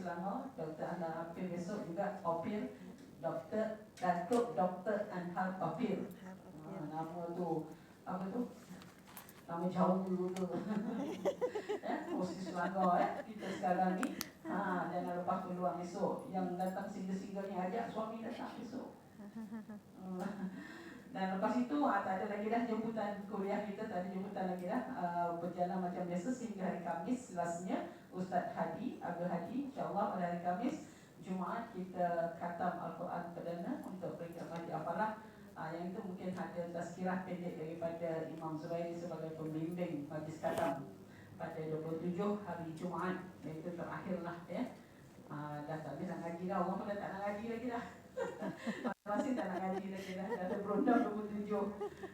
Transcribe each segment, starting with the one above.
Selangor, Dr. Anna Apil besok juga Opil, Datuk Dr. Anhar Opil. Nama tu apa tu? Nama jauh dulu tu. Mesti Selangor kita sekarang ni. Jangan lepas peluang esok. Yang datang single-singlenya ajak suami datang esok. Dan lepas itu tak ada lagi dah jemputan kuliah kita, tak ada jemputan lagi dah. Berjalan macam biasa sehingga hari Khamis. Lastnya Ustaz Hadi, Agha Hadi, insyaAllah pada hari Khamis. Jumaat kita khatam Al-Quran perdana untuk peringkat Mahdi Apalah. Yang itu mungkin ada tazkirah pendek daripada Imam Zubairi sebagai pembimbing majlis khatam pada 27 hari Jumaat. Itu terakhirlah ya. Dah tak habis nak ngaji dah, orang pun dah tak nak ngaji lagi dah. Masih tak nak ngaji lagi dah, dah berundang 27.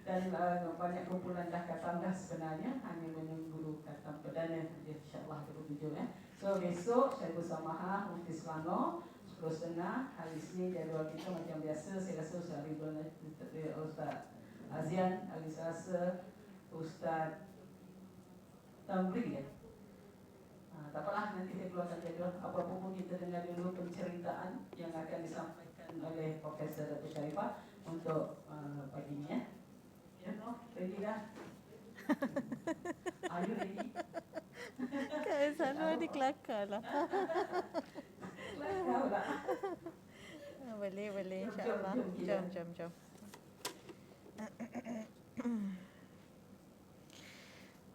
Dan banyak kumpulan dah khatam dah sebenarnya, hanya menunggu khatam perdana insyaAllah 27 ya. So besok saya bersama Mufti Selangor 10.30 hari Isnin. Jadual kita macam biasa. Saya rasa Ustaz Ridwan, Ustaz Azian, hari Selasa Ustaz Tamri ya. Tak apalah, nanti saya keluarkan jadual. Apa-apa pun kita dengar dulu penceritaan yang akan disampaikan oleh Profesor Dr. Sharifah untuk pagi ini ya. Ya, ready dah? Are you ready? Kak Sanwa ni kelakar lah. Kelakar pula. Boleh insyaAllah. Jom.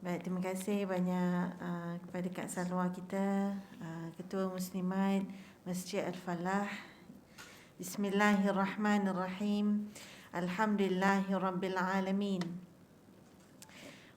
Baik, terima kasih banyak kepada Kak Salwa kita, Ketua Muslimat Masjid Al-Falah. Bismillahirrahmanirrahim. Alhamdulillahirabbil alamin.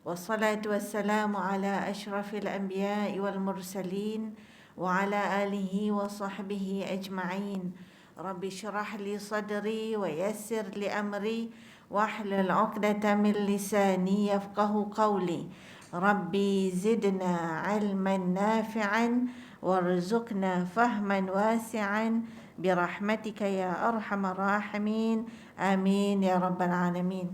Wassalatu wassalamu ala asyrafil anbiya'i wal mursalin wa ala alihi wa sahbihi ajma'in. Rabbi syrah li sadri wa yassir li amri wahlul 'uqdatam min lisani yafqahu qawli. Rabbi zidna 'ilman nafi'an warzuqna fahman wasi'an birahmatika ya arhamar rahimin. Amin ya rabbal alamin.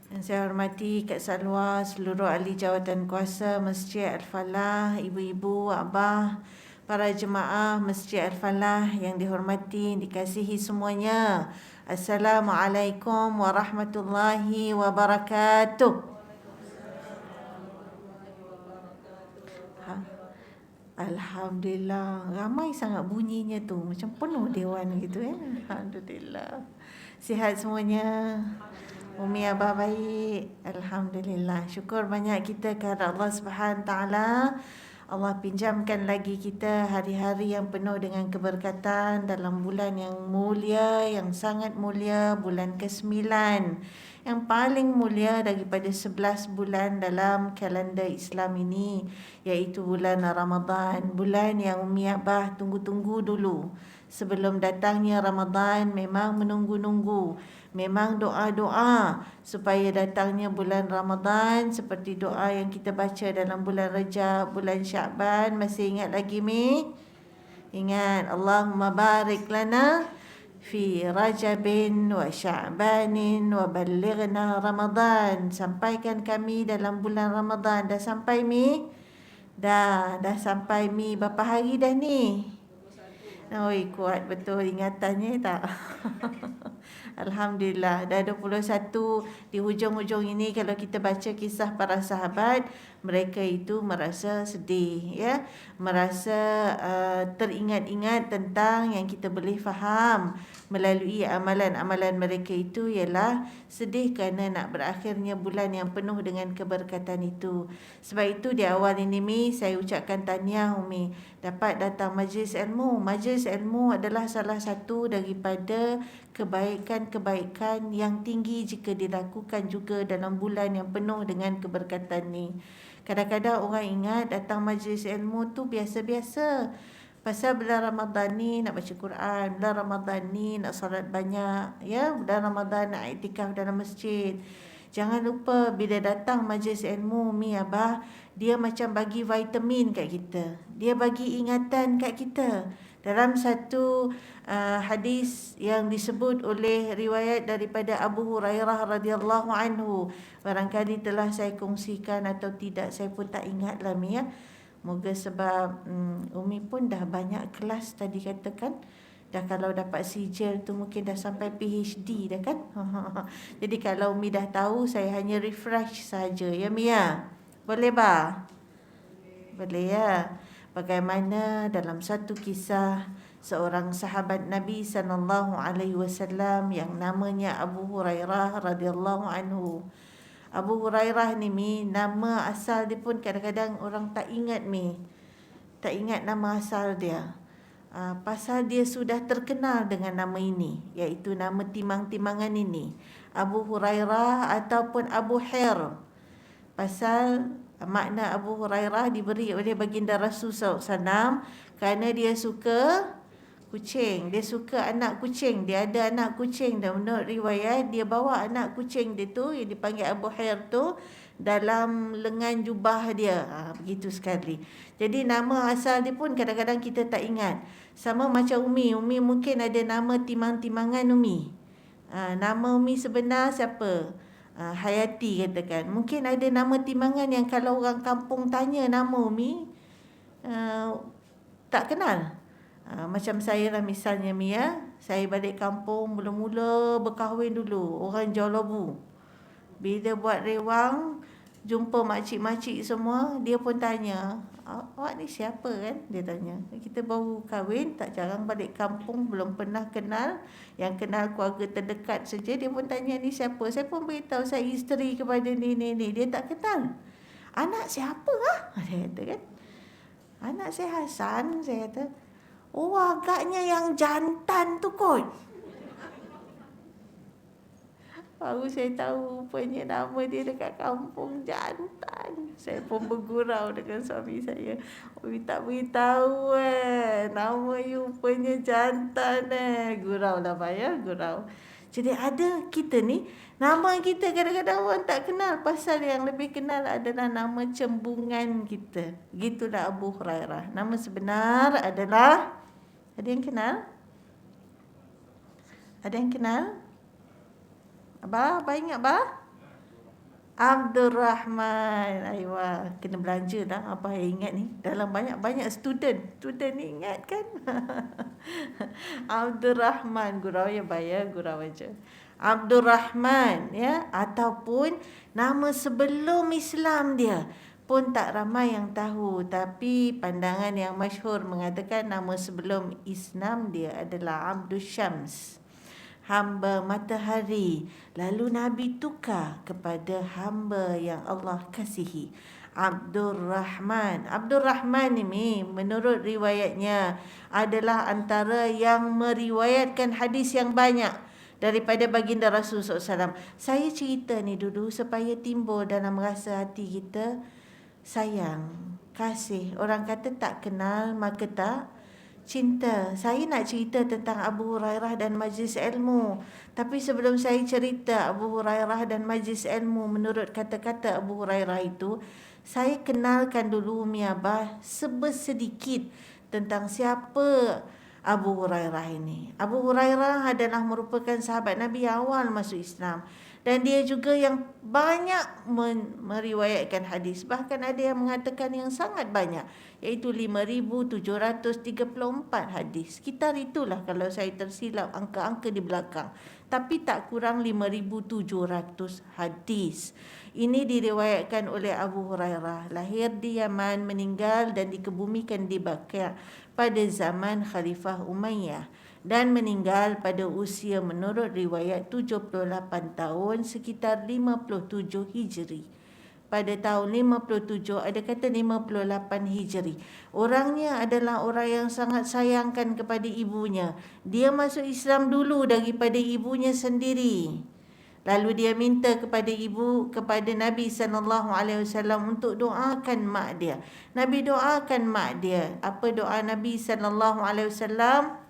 Dan saya hormati Kak Salwa, seluruh ahli jawatan kuasa Masjid Al-Falah, ibu-ibu, abah, para jemaah Masjid Al-Falah yang dihormati, dikasihi semuanya. Assalamualaikum warahmatullahi wabarakatuh. Alhamdulillah, ramai sangat bunyinya tu, macam penuh dewan gitu ya. Alhamdulillah. Sihat semuanya. Umi abah baik. Alhamdulillah. Syukur banyak kita kepada Allah Subhanahu Taala. Allah pinjamkan lagi kita hari-hari yang penuh dengan keberkatan dalam bulan yang mulia, yang sangat mulia, bulan ke-9, yang paling mulia daripada 11 bulan dalam kalender Islam ini, iaitu bulan Ramadan. Bulan yang Umi Abah tunggu-tunggu dulu. Sebelum datangnya Ramadan memang menunggu-nunggu. Memang doa-doa supaya datangnya bulan Ramadan, seperti doa yang kita baca dalam bulan Rajab, bulan Sya'ban. Masih ingat lagi Mi? Ingat. Allahumma barik lana fi Rajabin wa Sya'banin wa ballighna Ramadan. Sampaikan kami dalam bulan Ramadan. Dah sampai Mi? Dah sampai Mi. Berapa hari dah ni? Oi, kuat betul ingatannya tak? Alhamdulillah, dah 21. Di hujung-hujung ini kalau kita baca kisah para sahabat, mereka itu merasa sedih ya, merasa teringat-ingat tentang yang kita boleh faham melalui amalan-amalan mereka itu, ialah sedih kerana nak berakhirnya bulan yang penuh dengan keberkatan itu. Sebab itu di awal ini Mi, saya ucapkan tahniah Umi dapat datang majlis ilmu. Majlis ilmu adalah salah satu daripada kebaikan-kebaikan yang tinggi jika dilakukan juga dalam bulan yang penuh dengan keberkatan ni. Kadang-kadang orang ingat datang majlis ilmu tu biasa-biasa. Pasal bulan Ramadan ni nak baca Quran, bulan Ramadan ni nak solat banyak, ya, bulan Ramadan nak iktikaf dalam masjid. Jangan lupa bila datang majlis ilmu Mi Abah, dia macam bagi vitamin kat kita. Dia bagi ingatan kat kita. Dalam satu hadis yang disebut oleh riwayat daripada Abu Hurairah radhiyallahu anhu, barangkali telah saya kongsikan atau tidak, saya pun tak ingat lah Mi ya. Moga sebab Umi pun dah banyak kelas tadi katakan. Dah kalau dapat sijil tu mungkin dah sampai PhD dah kan. Jadi kalau Umi dah tahu, saya hanya refresh saja ya Mi ya. Boleh ba? Boleh ya. Bagaimana dalam satu kisah seorang sahabat Nabi SAW yang namanya Abu Hurairah radhiyallahu anhu. Abu Hurairah ni Mi, nama asal dia pun kadang-kadang orang tak ingat Mi. Tak ingat nama asal dia. Pasal dia sudah terkenal dengan nama ini, iaitu nama timang-timangan ini, Abu Hurairah ataupun Abu Hir. Pasal makna Abu Hurairah diberi oleh baginda Rasul SAW kerana dia suka kucing. Dia suka anak kucing. Dia ada anak kucing, dan menurut riwayat dia bawa anak kucing dia tu yang dipanggil Abu Hir tu dalam lengan jubah dia. Begitu sekali. Jadi nama asal dia pun kadang-kadang kita tak ingat. Sama macam Umi. Umi mungkin ada nama timang-timangan Umi. Nama Umi sebenar siapa? Hayati katakan. Mungkin ada nama timangan yang kalau orang kampung tanya nama Umi, tak kenal. Macam saya lah misalnya Mi ya. Saya balik kampung mula-mula berkahwin dulu. Orang Jolobu. Bila buat rewang, jumpa makcik-makcik semua, dia pun tanya, awak ni siapa kan? Dia tanya. Kita baru kahwin, tak jarang balik kampung, belum pernah kenal. Yang kenal keluarga terdekat saja. Dia pun tanya ni siapa? Saya pun beritahu saya isteri kepada ni. Dia tak kenal. Anak siapa ah? Dia kata kan. Anak saya Hasan, saya kata. Oh, agaknya yang jantan tu kot. Baru saya tahu rupanya nama dia dekat kampung jantan. Saya pun bergurau dengan suami saya. Umi tak beritahu nama you rupanya jantan Gurau lah ya, gurau. Jadi ada kita ni, nama kita kadang-kadang orang tak kenal. Pasal yang lebih kenal adalah nama cembungan kita. Gitulah Abu Hurairah. Nama sebenar adalah, ada yang kenal? Ada yang kenal? Abah ingat Abah? Abdul Rahman. Aywa, kena belanja dah apa yang ingat ni. Dalam banyak student ni ingat kan? Abdul Rahman, gurau ya bayar, gurau aja. Abdul Rahman ya, ataupun nama sebelum Islam dia pun tak ramai yang tahu, tapi pandangan yang masyhur mengatakan nama sebelum Islam dia adalah Abdul Syams, hamba matahari. Lalu Nabi tukar kepada hamba yang Allah kasihi, Abdul Rahman. Abdul Rahman ini menurut riwayatnya adalah antara yang meriwayatkan hadis yang banyak daripada baginda Rasul SAW. Saya cerita ni dulu supaya timbul dalam rasa hati kita sayang, kasih. Orang kata tak kenal maka tak cinta. Saya nak cerita tentang Abu Hurairah dan majlis ilmu. Tapi sebelum saya cerita Abu Hurairah dan majlis ilmu menurut kata-kata Abu Hurairah itu, saya kenalkan dulu Umi Abah sedikit tentang siapa Abu Hurairah ini. Abu Hurairah adalah merupakan sahabat Nabi awal masuk Islam. Dan dia juga yang banyak meriwayatkan hadis. Bahkan ada yang mengatakan yang sangat banyak, iaitu 5,734 hadis. Sekitar itulah kalau saya tersilap angka-angka di belakang. Tapi tak kurang 5,700 hadis. Ini diriwayatkan oleh Abu Hurairah. Lahir di Yaman, meninggal dan dikebumikan di Baqi' pada zaman Khalifah Umayyah. Dan meninggal pada usia menurut riwayat 78 tahun, sekitar 57 Hijri. Pada tahun 57, ada kata 58 Hijri. Orangnya adalah orang yang sangat sayangkan kepada ibunya. Dia masuk Islam dulu daripada ibunya sendiri. Lalu dia minta kepada Nabi SAW untuk doakan mak dia. Nabi doakan mak dia. Apa doa Nabi SAW?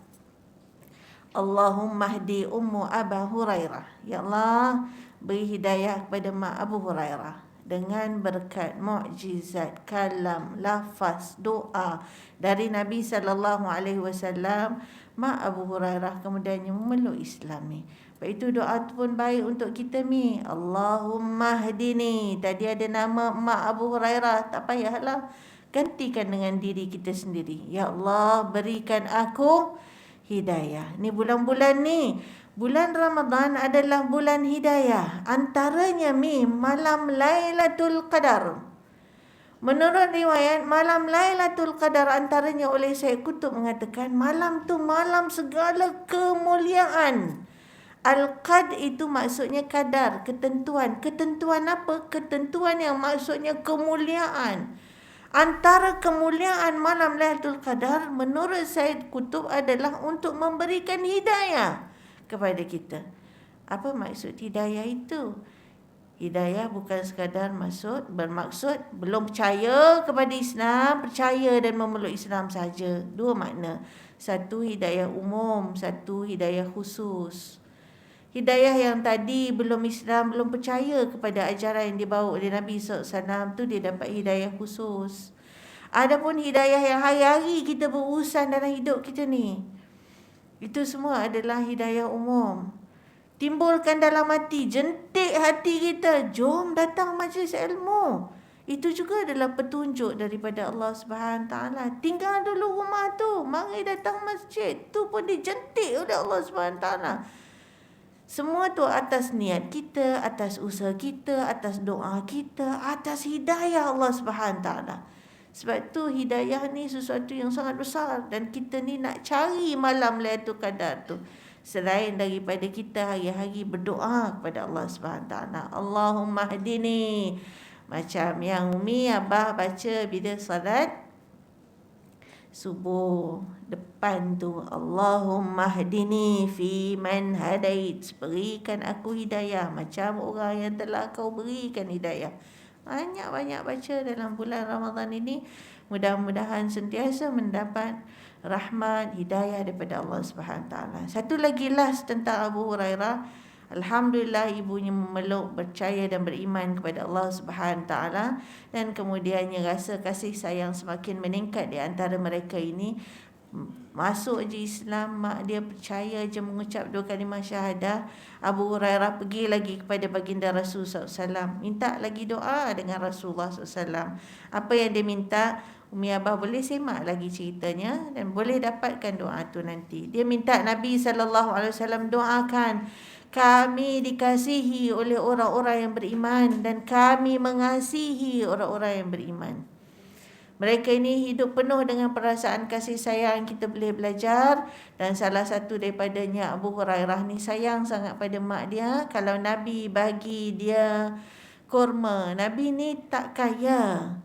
Allahumma hdi ummu Aba Hurairah. Ya Allah, beri hidayah kepada mak Abu Hurairah dengan berkat mukjizat kalam, lafaz, doa dari Nabi SAW. Mak Abu Hurairah kemudiannya memeluk Islam ni. Sebab itu doa tu pun baik untuk kita ni. Allahumma hdini. Tadi ada nama mak Abu Hurairah, tak payahlah gantikan dengan diri kita sendiri. Ya Allah, berikan aku hidayah. Ni bulan-bulan ni, bulan Ramadan adalah bulan hidayah. Antaranya malam Lailatul Qadar. Menurut riwayat, malam Lailatul Qadar antaranya oleh Syekh Qutb mengatakan malam tu malam segala kemuliaan. Al-Qad itu maksudnya kadar, ketentuan. Ketentuan apa? Ketentuan yang maksudnya kemuliaan. Antara kemuliaan malam Lailatul Qadar menurut Syekh Qutb adalah untuk memberikan hidayah kepada kita. Apa maksud hidayah itu? Hidayah bukan sekadar bermaksud belum percaya kepada Islam, percaya dan memeluk Islam saja. Dua makna. Satu hidayah umum, satu hidayah khusus. Hidayah yang tadi belum Islam, belum percaya kepada ajaran yang dibawa oleh Nabi SAW tu dia dapat hidayah khusus. Adapun hidayah yang hari-hari kita berurusan dalam hidup kita ni, itu semua adalah hidayah umum. Timbulkan dalam hati, jentik hati kita, jom datang majlis ilmu. Itu juga adalah petunjuk daripada Allah SWT. Tinggal dulu rumah tu, mari datang masjid. Tu pun dijentik oleh Allah SWT. Semua tu atas niat kita, atas usaha kita, atas doa kita, atas hidayah Allah SWT. Sebab tu hidayah ni sesuatu yang sangat besar. Dan kita ni nak cari malam Lailatul Qadar tu. Selain daripada kita hari-hari berdoa kepada Allah SWT. Allahumma hadini. Macam yang Umi Abah baca bila salat subuh depan tu, Allahumma hdini fi man hadait, berikan aku hidayah macam orang yang telah kau berikan hidayah. Banyak-banyak baca dalam bulan Ramadan ini. Mudah-mudahan sentiasa mendapat rahmat hidayah daripada Allah SWT. Satu lagi last tentang Abu Hurairah. Alhamdulillah ibunya memeluk, percaya dan beriman kepada Allah SWT, dan kemudiannya rasa kasih sayang semakin meningkat di antara mereka ini. Masuk je Islam, mak dia percaya je mengucap 2 kalimah syahadah. Abu Hurairah pergi lagi kepada baginda Rasul SAW, minta lagi doa dengan Rasulullah SAW. Apa yang dia minta, Umi Abah boleh semak lagi ceritanya dan boleh dapatkan doa tu nanti. Dia minta Nabi SAW doakan kami dikasihi oleh orang-orang yang beriman dan kami mengasihi orang-orang yang beriman. Mereka ini hidup penuh dengan perasaan kasih sayang, kita boleh belajar. Dan salah satu daripadanya, Abu Hurairah ni sayang sangat pada mak dia. Kalau Nabi bagi dia kurma, Nabi ni tak kaya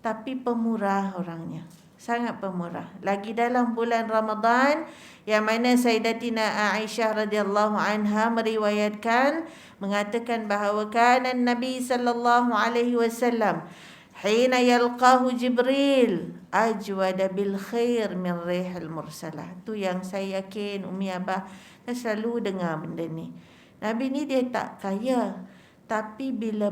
tapi pemurah orangnya, sangat pemurah. Lagi dalam bulan Ramadan yang mana Sayyidatina Aisyah radhiyallahu anha meriwayatkan mengatakan bahawa kana Nabi sallallahu alaihi wasallam hina yalqahu Jibril ajwada bil khair min rihil mursalah. Tu yang saya yakin Umi Abah dah selalu dengar benda ni. Nabi ni dia tak kaya, tapi bila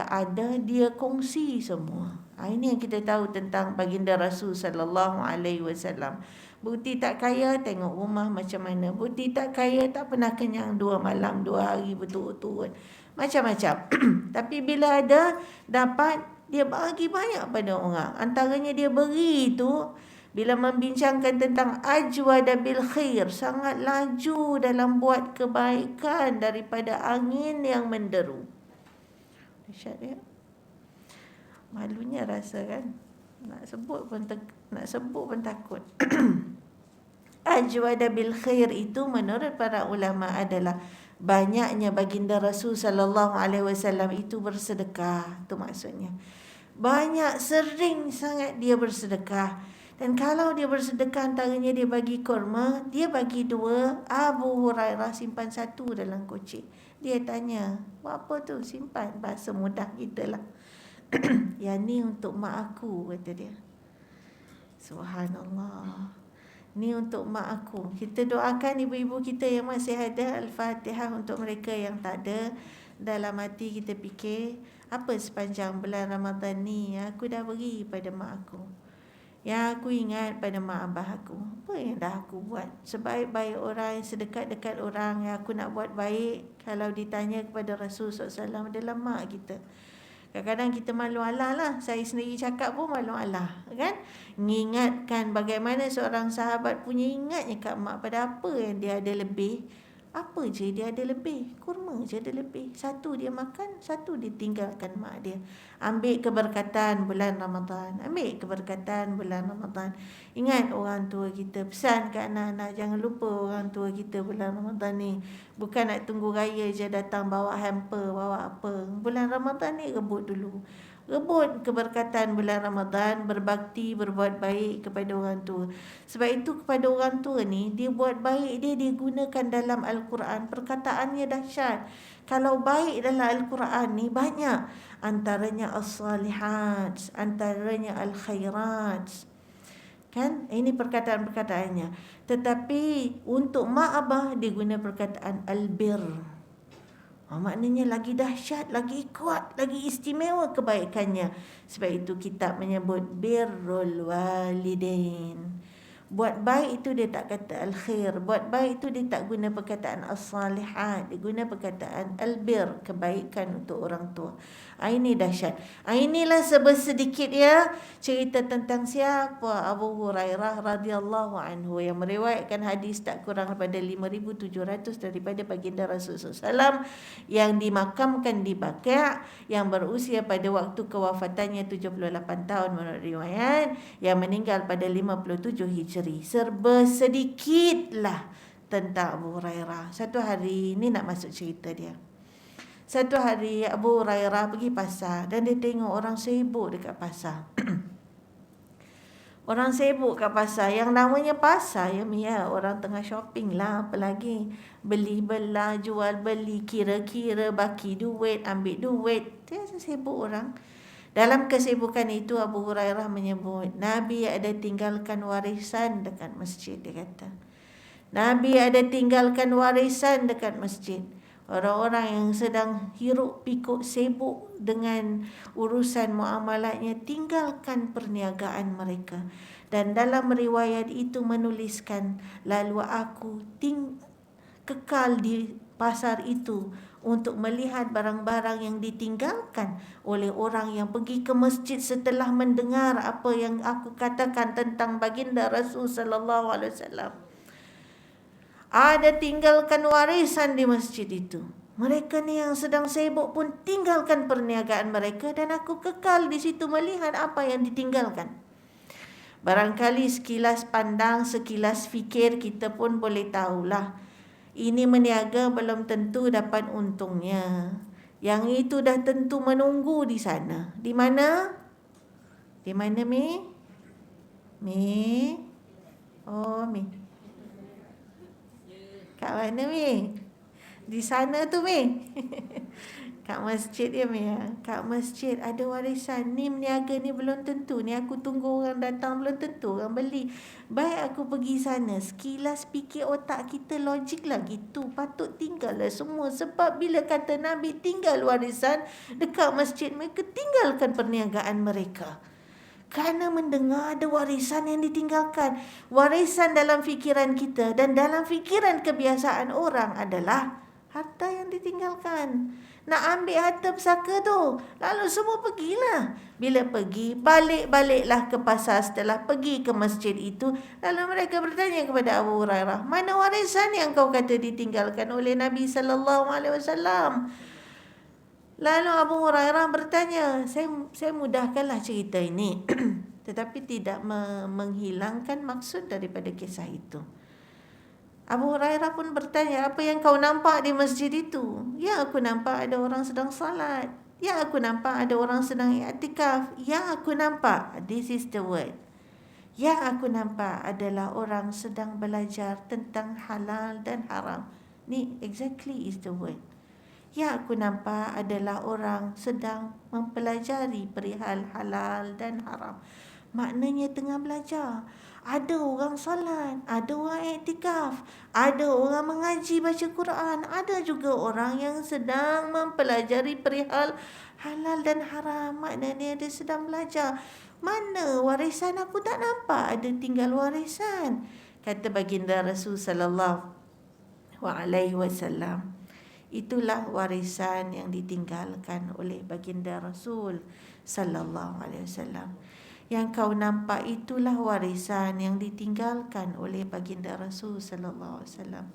ada dia kongsi semua. Ini yang kita tahu tentang baginda Rasul sallallahu alaihi wasallam. Bukti tak kaya, tengok rumah macam mana. Bukti tak kaya, tak pernah kenyang 2 malam 2 hari berturut-turut. Macam-macam. Tapi bila ada, dapat, dia bagi banyak pada orang. Antaranya dia beri tu, bila membincangkan tentang ajwada bil khair, sangat laju dalam buat kebaikan daripada angin yang menderu. Dahsyat dia. Malunya rasa kan. Nak sebut pun takut. Ajwada bil khair itu menurut para ulama adalah banyaknya baginda Rasul sallallahu alaihi wasallam itu bersedekah. Itu maksudnya. Banyak, sering sangat dia bersedekah. Dan kalau dia bersedekah, antaranya dia bagi kurma, dia bagi 2, Abu Hurairah simpan 1 dalam koci. Dia tanya, buat apa tu? Simpan, bahasa mudah kita lah. Yang ni untuk mak aku, kata dia. Subhanallah. Ni untuk mak aku. Kita doakan ibu-ibu kita yang masih ada. Al-Fatihah untuk mereka yang tak ada. Dalam hati kita fikir, apa sepanjang bulan Ramadan ni aku dah beri pada mak aku, yang aku ingat pada mak abah aku. Apa yang dah aku buat? Sebaik-baik orang, sedekat-dekat orang yang aku nak buat baik, kalau ditanya kepada Rasul SAW adalah mak kita. Kadang-kadang kita malu alah lah. Saya sendiri cakap pun malu alah. Kan? Mengingatkan bagaimana seorang sahabat punya ingatnya kat mak pada apa yang dia ada lebih. Apa je dia ada lebih. Kurma je ada lebih. Satu dia makan, satu dia tinggalkan mak dia. Ambil keberkatan bulan Ramadan. Ambil keberkatan bulan Ramadan. Ingat orang tua kita. Pesan kat anak-anak, jangan lupa orang tua kita bulan Ramadan ni. Bukan nak tunggu raya je datang bawa hamper, bawa apa. Bulan Ramadan ni rebut dulu. Rebut keberkatan bulan Ramadan, berbakti, berbuat baik kepada orang tua. Sebab itu kepada orang tua ni, dia buat baik dia digunakan dalam Al-Quran. Perkataannya dahsyat. Kalau baik dalam Al-Quran ni banyak. Antaranya as-salihat, antaranya al-khairat. Kan? Ini perkataan-perkataannya. Tetapi untuk mak abah dia guna perkataan albir. Maknanya lagi dahsyat, lagi kuat, lagi istimewa kebaikannya. Sebab itu kitab menyebut birrul walidain. Buat baik itu dia tak kata al-khair. Buat baik itu dia tak guna perkataan as-salihat. Dia guna perkataan al-bir, kebaikan untuk orang tua. Ini dahsyat. Inilah sedikit ya cerita tentang siapa Abu Hurairah radhiyallahu anhu yang meriwayatkan hadis tak kurang daripada 5,700 daripada baginda Rasulullah SAW yang dimakamkan di Baqi', yang berusia pada waktu kewafatannya 78 tahun menurut riwayat, yang meninggal pada 57 Hijri. Serba sedikitlah tentang Abu Hurairah. Satu hari, ni nak masuk cerita dia. Satu hari Abu Hurairah pergi pasar dan dia tengok orang sibuk dekat pasar. Orang sibuk kat pasar. Yang namanya pasar ya, orang tengah shopping lah, apa lagi. Beli belah, jual beli, kira-kira, baki duit, ambil duit. Dia sibuk orang. Dalam kesibukan itu Abu Hurairah menyebut, Nabi ada tinggalkan warisan dekat masjid, dia kata. Nabi ada tinggalkan warisan dekat masjid. Orang-orang yang sedang hiruk pikuk sibuk dengan urusan muamalatnya, tinggalkan perniagaan mereka. Dan dalam riwayat itu menuliskan, lalu aku kekal di pasar itu untuk melihat barang-barang yang ditinggalkan oleh orang yang pergi ke masjid setelah mendengar apa yang aku katakan tentang baginda Rasul sallallahu alaihi wasallam. Ada tinggalkan warisan di masjid itu. Mereka ni yang sedang sibuk pun tinggalkan perniagaan mereka dan aku kekal di situ melihat apa yang ditinggalkan. Barangkali sekilas pandang, sekilas fikir kita pun boleh tahulah. Ini meniaga belum tentu dapat untungnya. Yang itu dah tentu menunggu di sana. Di mana? Di mana, Mi? Mi? Oh, Mi. Kat mana, Mi? Di sana tu, Mi. Kat masjid ya, Mi. Kat masjid ada warisan. Ni meniaga ni belum tentu. Ni aku tunggu orang datang, belum tentu orang beli. Baik aku pergi sana. Sekilas fikir otak kita logik lah gitu. Patut tinggal lah semua. Sebab bila kata Nabi tinggal warisan dekat masjid, mereka tinggalkan perniagaan mereka. Kerana mendengar ada warisan yang ditinggalkan. Warisan dalam fikiran kita dan dalam fikiran kebiasaan orang adalah harta yang ditinggalkan. Nak ambil harta pesaka tu, lalu semua pergilah. Bila pergi, balik-baliklah ke pasar setelah pergi ke masjid itu. Lalu mereka bertanya kepada Abu Hurairah, mana warisan yang kau kata ditinggalkan oleh Nabi SAW? Lalu Abu Hurairah bertanya, saya mudahkanlah cerita ini. Tetapi tidak menghilangkan maksud daripada kisah itu. Abu Hurairah pun bertanya, apa yang kau nampak di masjid itu? Ya, aku nampak ada orang sedang salat. Ya, aku nampak ada orang sedang i'tikaf. Ya, aku nampak, this is the word. Ya, aku nampak adalah orang sedang belajar tentang halal dan haram. Ni exactly is the word. Ya, aku nampak adalah orang sedang mempelajari perihal halal dan haram. Maknanya tengah belajar. Ada orang salat, ada orang iktikaf, ada orang mengaji baca Quran, ada juga orang yang sedang mempelajari perihal halal dan haram. Maknanya dia sedang belajar. Mana warisan? Aku tak nampak ada tinggal warisan. Kata baginda Rasul sallallahu alaihi wasallam. Itulah warisan yang ditinggalkan oleh baginda Rasul sallallahu alaihi wasallam. Yang kau nampak itulah warisan yang ditinggalkan oleh baginda Rasul sallallahu alaihi wasallam.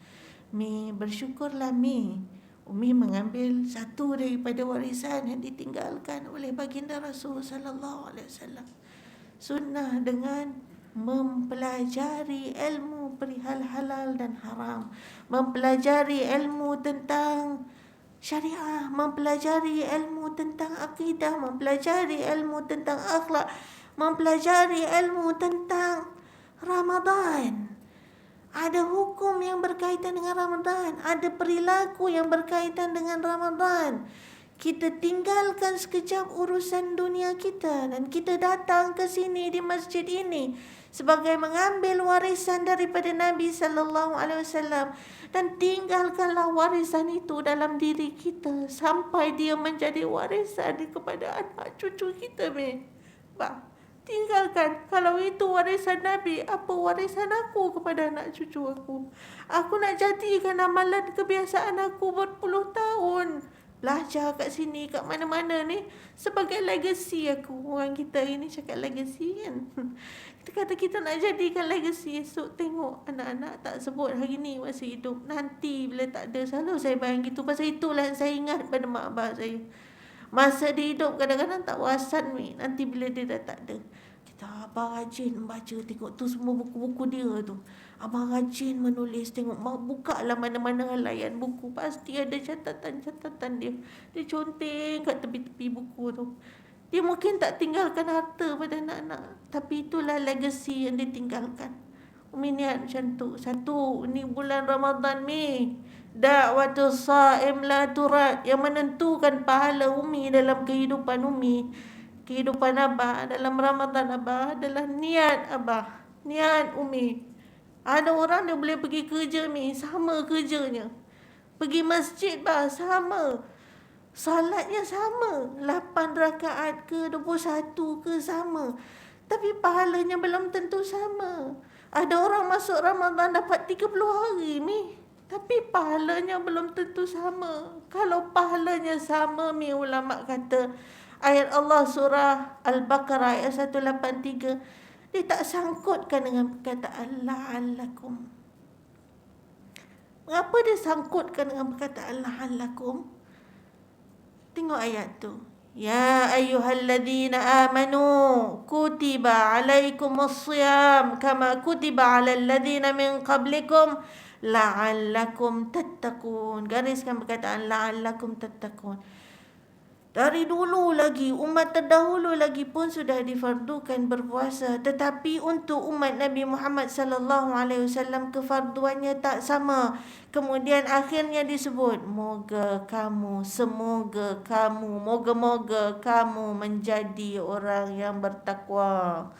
Mi, bersyukurlah Mi. Umi mengambil satu daripada warisan yang ditinggalkan oleh baginda Rasul sallallahu alaihi wasallam. Sunnah dengan mempelajari ilmu perihal halal dan haram, mempelajari ilmu tentang syariah, mempelajari ilmu tentang akidah, mempelajari ilmu tentang akhlak, mempelajari ilmu tentang Ramadan. Ada hukum yang berkaitan dengan Ramadan, ada perilaku yang berkaitan dengan Ramadan. Kita tinggalkan sekejap urusan dunia kita dan kita datang ke sini di masjid ini sebagai mengambil warisan daripada Nabi sallallahu alaihi wasallam, dan tinggalkanlah warisan itu dalam diri kita sampai dia menjadi warisan kepada anak cucu kita. Tinggalkan. Kalau itu warisan Nabi, apa warisan aku kepada anak cucu aku? Aku nak jadikan amalan kebiasaan aku berpuluh tahun, belajar kat sini, kat mana-mana ni, sebagai legacy aku. Orang kita ini cakap legacy kan. Kita kata kita nak jadikan legacy. Esok tengok anak-anak tak sebut hari ni masih hidup, nanti bila tak ada. Selalu saya bayang gitu. Pasal itulah yang saya ingat pada mak abah saya. Masa dia hidup kadang-kadang tak perasan ni. Nanti bila dia dah tak ada, kita abang rajin membaca, tengok tu semua buku-buku dia tu. Abang rajin menulis, tengok buka lah mana-mana halayan buku, pasti ada catatan-catatan dia. Dia conteng kat tepi-tepi buku tu. Dia mungkin tak tinggalkan harta pada anak-anak, tapi itulah legacy yang dia tinggalkan. Umi niat macam tu. Satu, ni bulan Ramadan ni, da'watus sa'im la turad, yang menentukan pahala Umi dalam kehidupan Umi, kehidupan Abah dalam Ramadan Abah adalah niat Abah, niat Umi. Ada orang dia boleh pergi kerja ni, sama kerjanya. Pergi masjid bah, sama. Salatnya sama, 8 rakaat ke 21 ke sama. Tapi pahalanya belum tentu sama. Ada orang masuk Ramadan dapat 30 hari ni, tapi pahalanya belum tentu sama. Kalau pahalanya sama, ulama kata, ayat Allah surah Al-Baqarah ayat 183, dia tak sangkutkan dengan perkataan la'allakum. Mengapa dia sangkutkan dengan perkataan la'allakum? Tengok ayat tu. Ya ayyuhalladzina amanu kutiba alaikumus-shiyam kama kutiba alal ladzina min qablikum la'allakum tattaqun. Gariskan perkataan la'allakum tattaqun. Dari dulu lagi, umat terdahulu lagi pun sudah difardukan berpuasa, tetapi untuk umat Nabi Muhammad sallallahu alaihi wasallam kefarduannya tak sama. Kemudian akhirnya disebut, moga kamu menjadi orang yang bertakwa.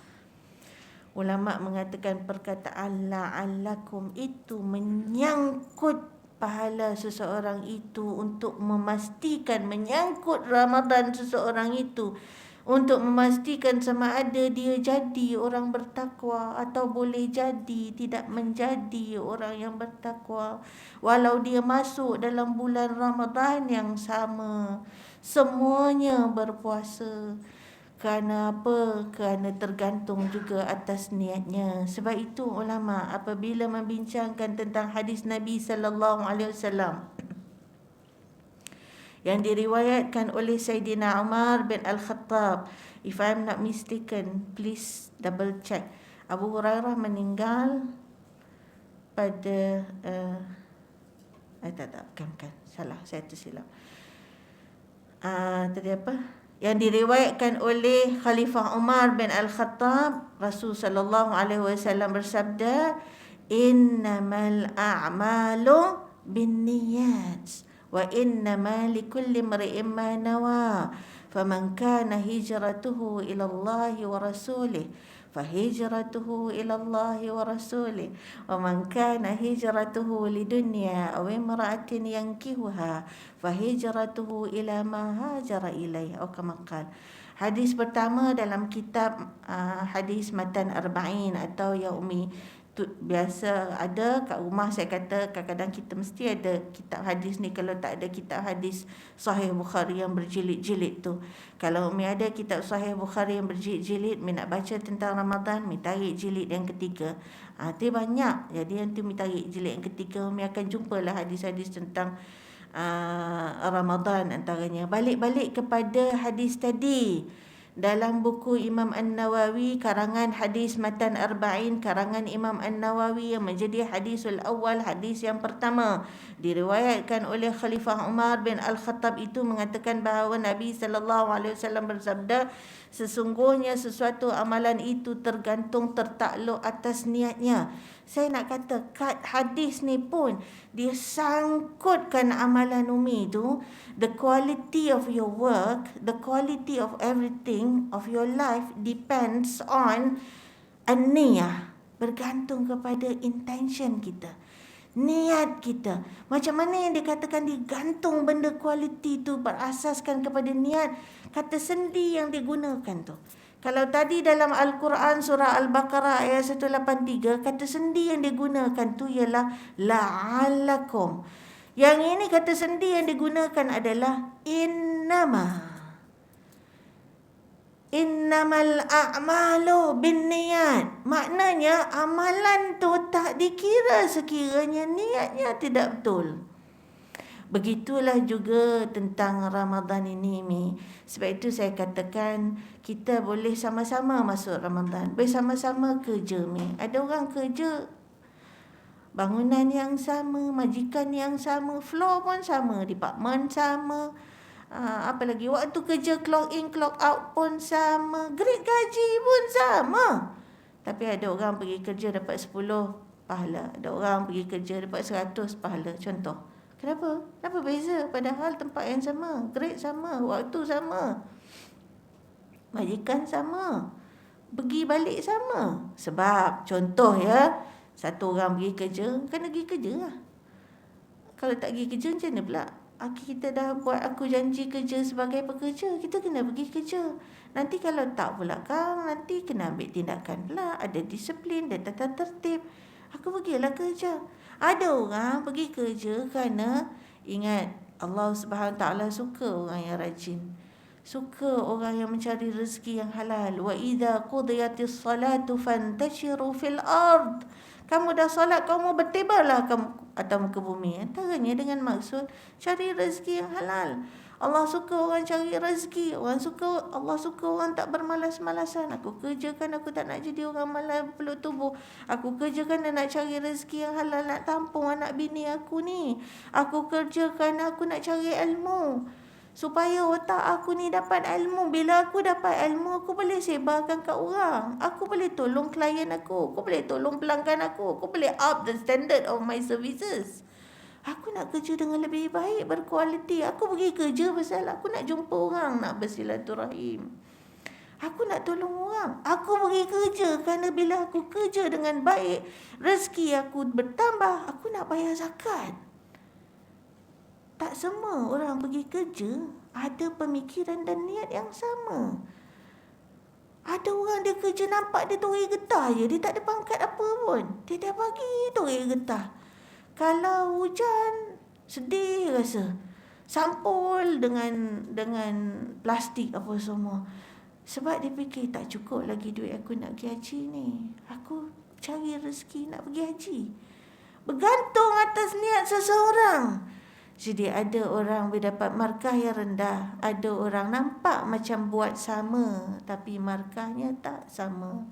Ulama mengatakan perkataan la'allakum itu menyangkut pahala seseorang itu, untuk memastikan, menyangkut Ramadan seseorang itu, untuk memastikan sama ada dia jadi orang bertakwa atau boleh jadi tidak menjadi orang yang bertakwa. Walau dia masuk dalam bulan Ramadan yang sama, semuanya berpuasa. Kerana apa? Kerana tergantung juga atas niatnya. Sebab itu ulama apabila membincangkan tentang hadis Nabi sallallahu alaihi wasallam yang diriwayatkan oleh Sayyidina Umar bin Al-Khattab, if I'm not mistaken, please double check, Abu Hurairah meninggal pada bukan, salah, saya tersilap. Tadi apa? Yang diriwayatkan oleh Khalifah Umar bin Al-Khattab, Rasul sallallahu alaihi wasallam bersabda, innamal a'malu binniyat wa innama likulli imri'in ma nawa faman kana hijratuhu ila Allah wa rasulih fahijratuhu ila Allah wa rasulih wa man kana hijratuhu lidunya aw imra'atin yankihuha fahijratuhu ila ma hajara ilaih atau kama qala. Hadis pertama dalam kitab hadis Matan Arba'in atau ya Umi biasa ada kat rumah. Saya kata kadang-kadang kita mesti ada kitab hadis ni. Kalau tak ada kitab hadis Sahih Bukhari yang berjilid-jilid tu, kalau Umi ada kitab Sahih Bukhari yang berjilid-jilid, Umi nak baca tentang Ramadan, Umi tarik jilid yang ketiga. Itu banyak. Jadi nanti Umi tarik jilid yang ketiga, Umi akan jumpalah hadis-hadis tentang Ramadan antaranya. Balik-balik kepada hadis tadi, dalam buku Imam An-Nawawi, karangan hadis Matan Arba'in, karangan Imam An-Nawawi yang menjadi hadisul awal, hadis yang pertama, diriwayatkan oleh Khalifah Umar bin Al-Khattab, itu mengatakan bahawa Nabi SAW bersabda, sesungguhnya sesuatu amalan itu tergantung, tertakluk atas niatnya. Saya nak kata kat hadis ni pun dia sangkutkan amalan Umi tu, the quality of your work, the quality of everything of your life depends on an-niyah, bergantung kepada intention kita, niat kita. Macam mana yang dikatakan digantung benda kualiti tu berasaskan kepada niat, kata sendi yang digunakan tu. Kalau tadi dalam Al-Quran surah Al-Baqarah ayat 183, kata sendi yang digunakan tu ialah la'allakum. Yang ini kata sendi yang digunakan adalah innama. Innamal a'malu binniyat. Maknanya amalan tu tak dikira sekiranya niatnya tidak betul. Begitulah juga tentang Ramadan ini, Mi. Sebab itu saya katakan kita boleh sama-sama masuk Ramadan, bersama-sama kerja, Mi. Ada orang kerja bangunan yang sama, majikan yang sama, floor pun sama, department sama, apa lagi, waktu kerja clock in clock out pun sama, grade gaji pun sama. Tapi ada orang pergi kerja dapat 10 pahala, ada orang pergi kerja dapat 100 pahala. Contoh, kenapa? Kenapa beza? Padahal tempat yang sama, grade sama, waktu sama, majikan sama, pergi balik sama. Sebab contoh ya, satu orang pergi kerja, kena pergi kerja lah. Kalau tak pergi kerja macam mana pula? Kita dah buat aku janji kerja sebagai pekerja, kita kena pergi kerja. Nanti kalau tak pula kan, nanti kena ambil tindakan pula, ada disiplin dan tata tertib. Aku pergilah kerja. Ada orang pergi kerja kerana ingat Allah Subhanahu Taala suka orang yang rajin, suka orang yang mencari rezeki yang halal. Wa idza qudiyatis salatu fantashiru fil ard. Kamu dah solat, kamu bertebarlah kamu atas muka bumi. Antaranya dengan maksud cari rezeki yang halal. Allah suka orang cari rezeki. Allah suka orang tak bermalas-malasan. Aku kerjakan, aku tak nak jadi orang malas peluk tubuh. Aku kerjakan dan nak cari rezeki yang halal, nak tampung anak bini aku ni. Aku kerjakan, aku nak cari ilmu, supaya otak aku ni dapat ilmu. Bila aku dapat ilmu, aku boleh sebarkan kat orang. Aku boleh tolong klien aku boleh tolong pelanggan aku boleh up the standard of my services. Aku nak kerja dengan lebih baik, berkualiti. Aku pergi kerja pasal aku nak jumpa orang, nak bersilaturahim. Aku nak tolong orang. Aku pergi kerja kerana bila aku kerja dengan baik, rezeki aku bertambah, aku nak bayar zakat. Tak semua orang pergi kerja ada pemikiran dan niat yang sama. Ada orang dia kerja nampak dia torik getah je, dia tak ada pangkat apa pun. Dia dah pagi torik getah. Kalau hujan, sedih rasa. Sampul dengan plastik apa semua. Sebab dia fikir tak cukup lagi duit aku nak pergi haji ni. Aku cari rezeki nak pergi haji. Bergantung atas niat seseorang. Jadi ada orang boleh dapat markah yang rendah. Ada orang nampak macam buat sama, tapi markahnya tak sama.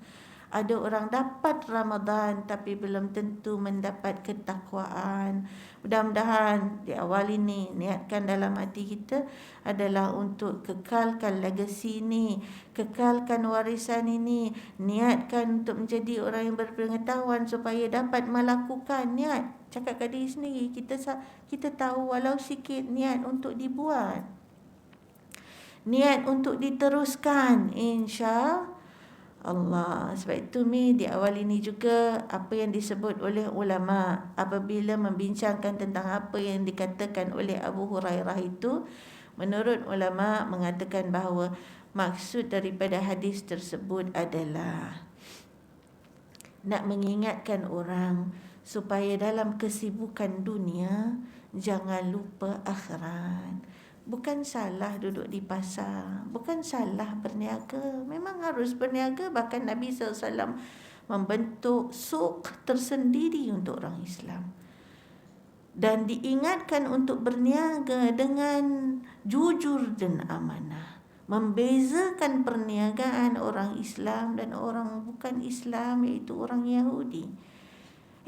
Ada orang dapat Ramadan tapi belum tentu mendapat ketakwaan. Mudah-mudahan di awal ini niatkan dalam hati kita adalah untuk kekalkan legasi ini, kekalkan warisan ini. Niatkan untuk menjadi orang yang berpengetahuan supaya dapat melakukan niat. Cakap kat diri sendiri, kita tahu walau sikit niat untuk dibuat, niat untuk diteruskan, insya Allah. Sebab itu di awal ini juga apa yang disebut oleh ulama apabila membincangkan tentang apa yang dikatakan oleh Abu Hurairah itu, menurut ulama mengatakan bahawa maksud daripada hadis tersebut adalah nak mengingatkan orang supaya dalam kesibukan dunia jangan lupa akhirat. Bukan salah duduk di pasar, bukan salah berniaga, memang harus berniaga. Bahkan Nabi SAW membentuk suk tersendiri untuk orang Islam, dan diingatkan untuk berniaga dengan jujur dan amanah, membezakan perniagaan orang Islam dan orang bukan Islam, iaitu orang Yahudi.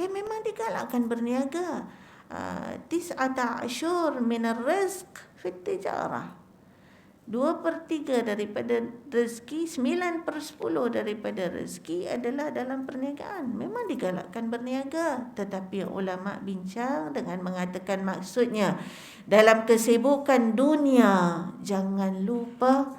Memang digalakkan berniaga. Tis'ata asyur minar rizq fit tijarah. 2/3 daripada rezeki, 9/10 daripada rezeki adalah dalam perniagaan. Memang digalakkan berniaga, tetapi ulama bincang dengan mengatakan maksudnya dalam kesibukan dunia jangan lupa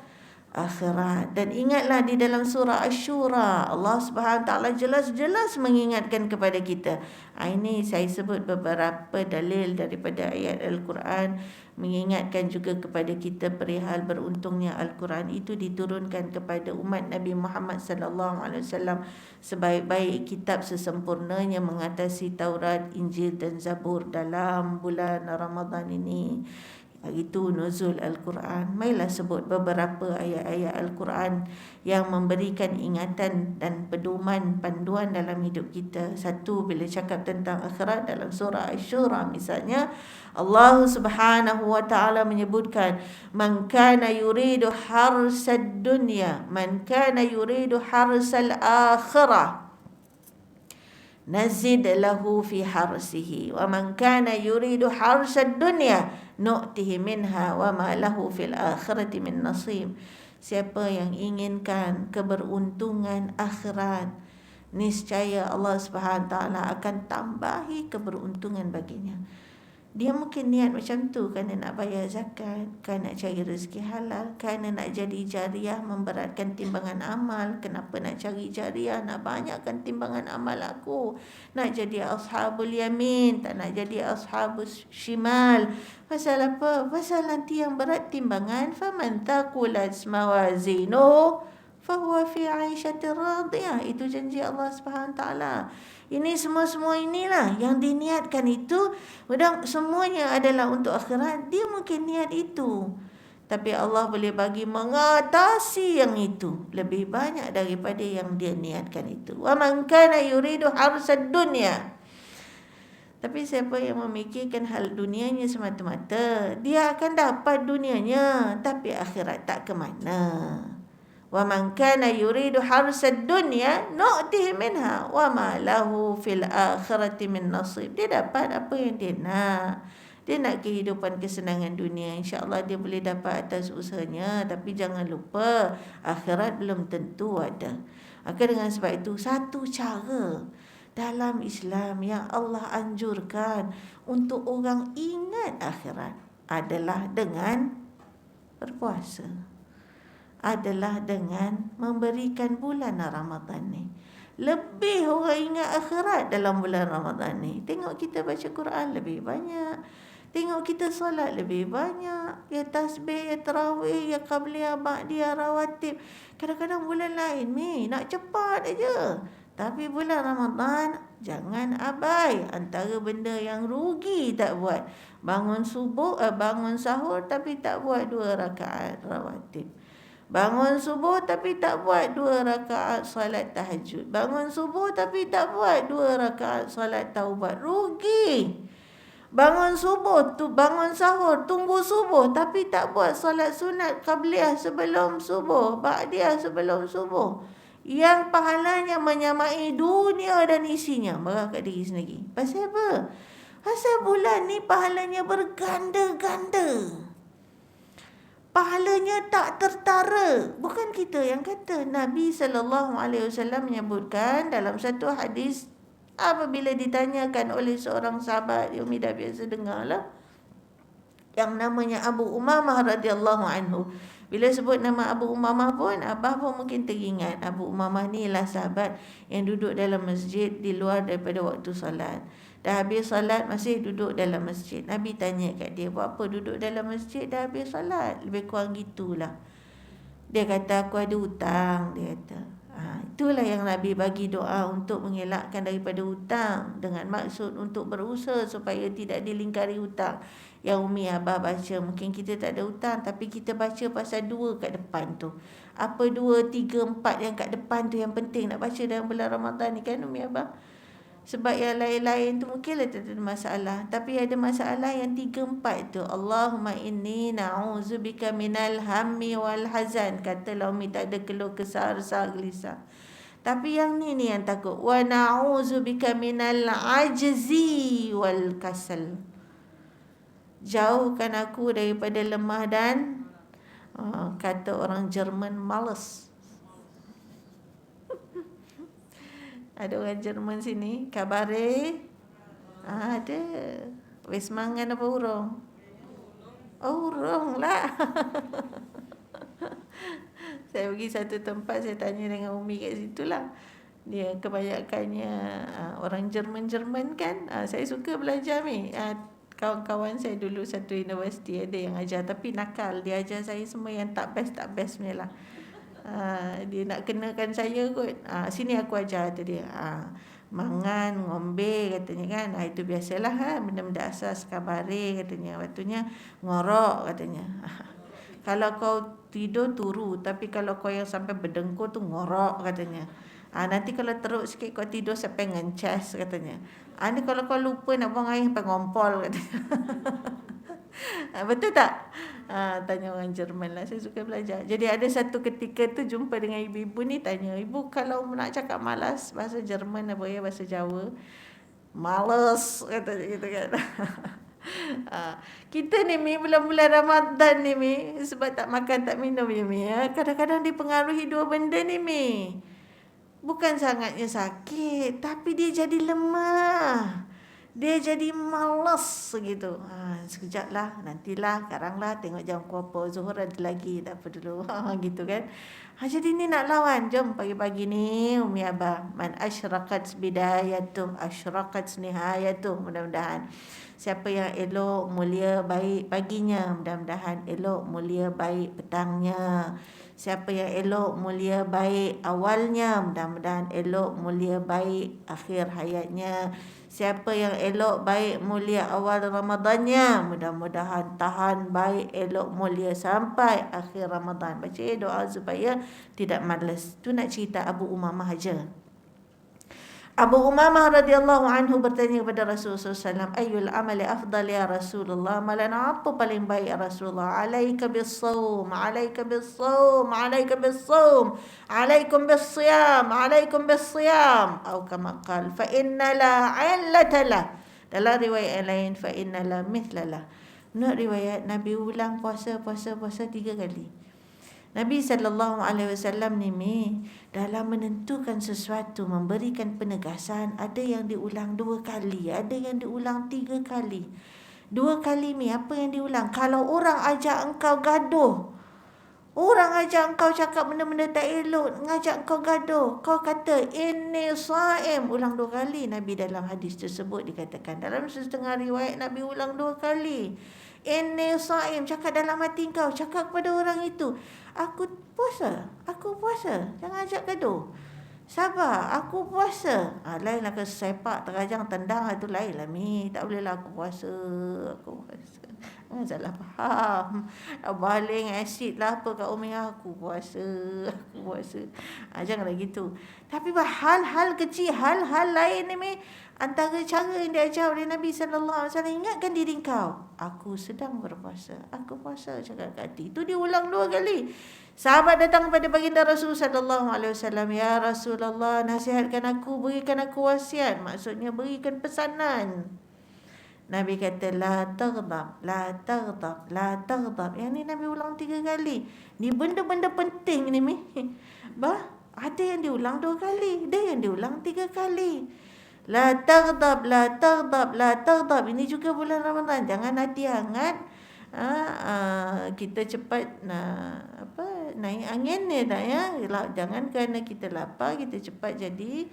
akhirat. Dan ingatlah di dalam surah Asy-Syura, Allah Subhanahu Wa Taala jelas-jelas mengingatkan kepada kita. Ini saya sebut beberapa dalil daripada ayat Al-Quran, mengingatkan juga kepada kita perihal beruntungnya Al-Quran itu diturunkan kepada umat Nabi Muhammad sallallahu alaihi wasallam sebaik-baik kitab sesempurnanya mengatasi Taurat, Injil dan Zabur dalam bulan Ramadan ini. Itu nuzul Al-Quran. Mailah sebut beberapa ayat-ayat Al-Quran yang memberikan ingatan dan pedoman, panduan dalam hidup kita. Satu, bila cakap tentang akhirat dalam surah Asy-Syura misalnya, Allah Subhanahu Wa Taala menyebutkan, man kana yuridu harsad dunya, man kana yuridu harsal akhirah nazid lahu fi harsihi wa man kana yuridu harsad dunya nu'tihi minha wa ma lahu fil akhirati min nasib. Siapa yang inginkan keberuntungan akhirat, niscaya Allah Subhanahu Taala akan tambahi keberuntungan baginya. Dia mungkin niat macam tu kerana nak bayar zakat, kerana nak cari rezeki halal, kerana nak jadi jariah, memberatkan timbangan amal. Kenapa nak cari jariah? Nak banyakkan timbangan amal aku. Nak jadi ashabul yamin, tak nak jadi ashabul shimal. Pasal apa? Pasal nanti yang berat timbangan. Faman thaqulat mawazinuhu fahuwa fi 'aishatir radiyah. Itu janji Allah Subhanahu Taala. Ini semua inilah yang diniatkan itu, semuanya adalah untuk akhirat. Dia mungkin niat itu, tapi Allah boleh bagi mengatasi yang itu lebih banyak daripada yang dia niatkan itu. Wa man kana yuridu harsad dunya. Tapi siapa yang memikirkan hal dunianya semata-mata, dia akan dapat dunianya, tapi akhirat tak ke mana. Wa man kana yuridu harsad dunya nu'tihi minha wa ma lahu fil akhirati min nasib. Dia dapat apa yang dia nak. Dia nak kehidupan kesenangan dunia, insya-Allah dia boleh dapat atas usahanya, tapi jangan lupa akhirat belum tentu ada. Maka dengan sebab itu, satu cara dalam Islam yang Allah anjurkan untuk orang ingat akhirat adalah dengan berpuasa, adalah dengan memberikan bulan Ramadan ni. Lebih orang ingat akhirat dalam bulan Ramadan ni. Tengok kita baca Quran lebih banyak, tengok kita solat lebih banyak, ya tasbih, ya tarawih, ya qabliyah, ba'diyah, rawatib. Kadang-kadang bulan lain ni nak cepat aja, tapi bulan Ramadan jangan abai. Antara benda yang rugi tak buat, bangun sahur tapi tak buat 2 rakaat rawatib. Bangun subuh tapi tak buat 2 rakaat solat tahajud. Bangun subuh tapi tak buat 2 rakaat solat taubat. Rugi. Bangun sahur, tunggu subuh tapi tak buat solat sunat qabliyah sebelum subuh, ba'diyah sebelum subuh, yang pahalanya menyamai dunia dan isinya. Marah kat diri sendiri. Pasal apa? Pasal bulan ni pahalanya berganda-ganda. Pahalanya tak tertara. Bukan kita yang kata. Nabi SAW menyebutkan dalam satu hadis, apabila ditanyakan oleh seorang sahabat, Umi dah biasa dengar lah, yang namanya Abu Umamah radhiyallahu anhu. Bila sebut nama Abu Umamah pun, Abah pun mungkin teringat. Abu Umamah ni lah sahabat yang duduk dalam masjid di luar daripada waktu solat. Dah habis solat masih duduk dalam masjid. Nabi tanya kat dia, buat apa duduk dalam masjid dah habis solat? Lebih kurang gitulah. Dia kata, aku ada hutang. Dia kata, Itulah yang Nabi bagi doa untuk mengelakkan daripada hutang, dengan maksud untuk berusaha supaya tidak dilingkari hutang. Yang Umi Abah baca, mungkin kita tak ada hutang, tapi kita baca pasal 2 kat depan tu. Apa 2, 3, 4 yang kat depan tu yang penting nak baca dalam bulan Ramadan ni kan Umi Abah. Sebab yang lain-lain tu mungkinlah tak ada masalah, tapi ada masalah yang 3, 4 tu. Allahumma inni na'udzubika minal hammi wal hazan. Katalah Umi tak ada keluh kesah, resah, gelisah. Tapi yang ni yang takut. Wa na'udzubika minal ajzi wal kasal. Jauhkan aku daripada lemah dan kata orang Jerman, malas. Ada orang Jerman sini, kabare. Ada. Wis mangan apa urung? Oh, urung lah. Saya pergi satu tempat, saya tanya dengan Umi kat situ lah. Dia kebanyakannya orang Jerman kan. Saya suka belajar ni. Kawan-kawan saya dulu satu universiti ada yang ajar, tapi nakal. Dia ajar saya semua yang tak best punya lah. Dia nak kenakan saya kot. Sini aku ajar tu dia. Mangan, ngombe katanya kan. Itu biasalah benda-benda asas kabare katanya. Waktunya ngorok katanya. Kalau kau tidur turu, tapi kalau kau yang sampai berdengkur tu ngorok katanya. Nanti kalau teruk sikit kau tidur sampai ngencas katanya. Ni kalau kau lupa nak buang air sampai ngompol katanya. Betul tak? Tanya orang Jerman lah. Saya suka belajar. Jadi ada satu ketika tu jumpa dengan ibu-ibu ni, tanya, ibu kalau nak cakap malas, bahasa Jerman apa ya, bahasa Jawa, malas katanya gitu kan. Kita ni Mi, bulan-bulan Ramadan ni Mi, sebab tak makan tak minum ya Mi ya, kadang-kadang dipengaruhi 2 benda ni Mi. Bukan sangatnya sakit, tapi dia jadi lemah. Dia jadi malas gitu. Sekejap lah, nantilah, sekarang lah, tengok jam berapa, Zuhur ada lagi, tak apa dulu. Gitu kan. Jadi ni nak lawan. Jom pagi-pagi ni Umi Abah, man asyraqat bidayatuh asyraqat nihayatuh. Mudah-mudahan siapa yang elok mulia baik paginya, mudah-mudahan elok mulia baik petangnya. Siapa yang elok mulia baik awalnya, mudah-mudahan elok mulia baik akhir hayatnya. Siapa yang elok baik mulia awal Ramadannya, mudah-mudahan tahan baik elok mulia sampai akhir Ramadan. Baca doa supaya tidak malas. Tu nak cerita Abu Umamah aja. Abu Umamah radhiyallahu anhu bertanya kepada Rasulullah SAW, ayyul amali afdal ya Rasulullah? Amalan apa paling baik ya Rasulullah? Alaika bis-sawm, alaika bis-sawm, alaika bis-sawm, alaikum bis-siyam, alaikum bis-siyam. Atau kama qala, fa inna la 'illata lah. Dalam riwayat lain, fa inna la mithla lah. Menurut riwayat, Nabi ulang puasa 3 kali. Nabi SAW ni dalam menentukan sesuatu, memberikan penegasan, ada yang diulang 2 kali, ada yang diulang 3 kali. 2 kali ni apa yang diulang? Kalau orang ajak engkau gaduh, orang ajak engkau cakap benda-benda tak elok, ngajak engkau gaduh, kau kata inni shaim, ulang 2 kali. Nabi dalam hadis tersebut dikatakan, dalam setengah riwayat Nabi ulang 2 kali. Inni shaim, cakap dalam hati kau, cakap kepada orang itu, aku puasa, jangan ajak gaduh. Sabar, aku puasa. Lainlah ke sepak, terajang, tendang, itu lainlah Mi. Tak bolehlah aku puasa. Salah faham. Baling asid lah apa kat Umi, aku puasa. Janganlah gitu. Tapi hal-hal kecil, hal-hal lain ni Mi, antara cara yang diajar oleh Nabi SAW, ingatkan diri kau, aku sedang berpuasa, aku puasa, cakap kat hati. Itu dia ulang 2 kali. Sahabat datang kepada baginda Rasul SAW, ya Rasulullah, nasihatkan aku, berikan aku wasiat, maksudnya berikan pesanan. Nabi kata, la taghdab, la taghdab, la taghdab. Yang ni Nabi ulang 3 kali. Ni benda-benda penting ni Mi. Ada yang diulang 2 kali, ada yang diulang 3 kali. La taghdab, la taghdab, la taghdab. Ini juga bulan Ramadan. Jangan hati hangat. Kita cepat naik angin ni tak ya. Jangan kerana kita lapar kita cepat jadi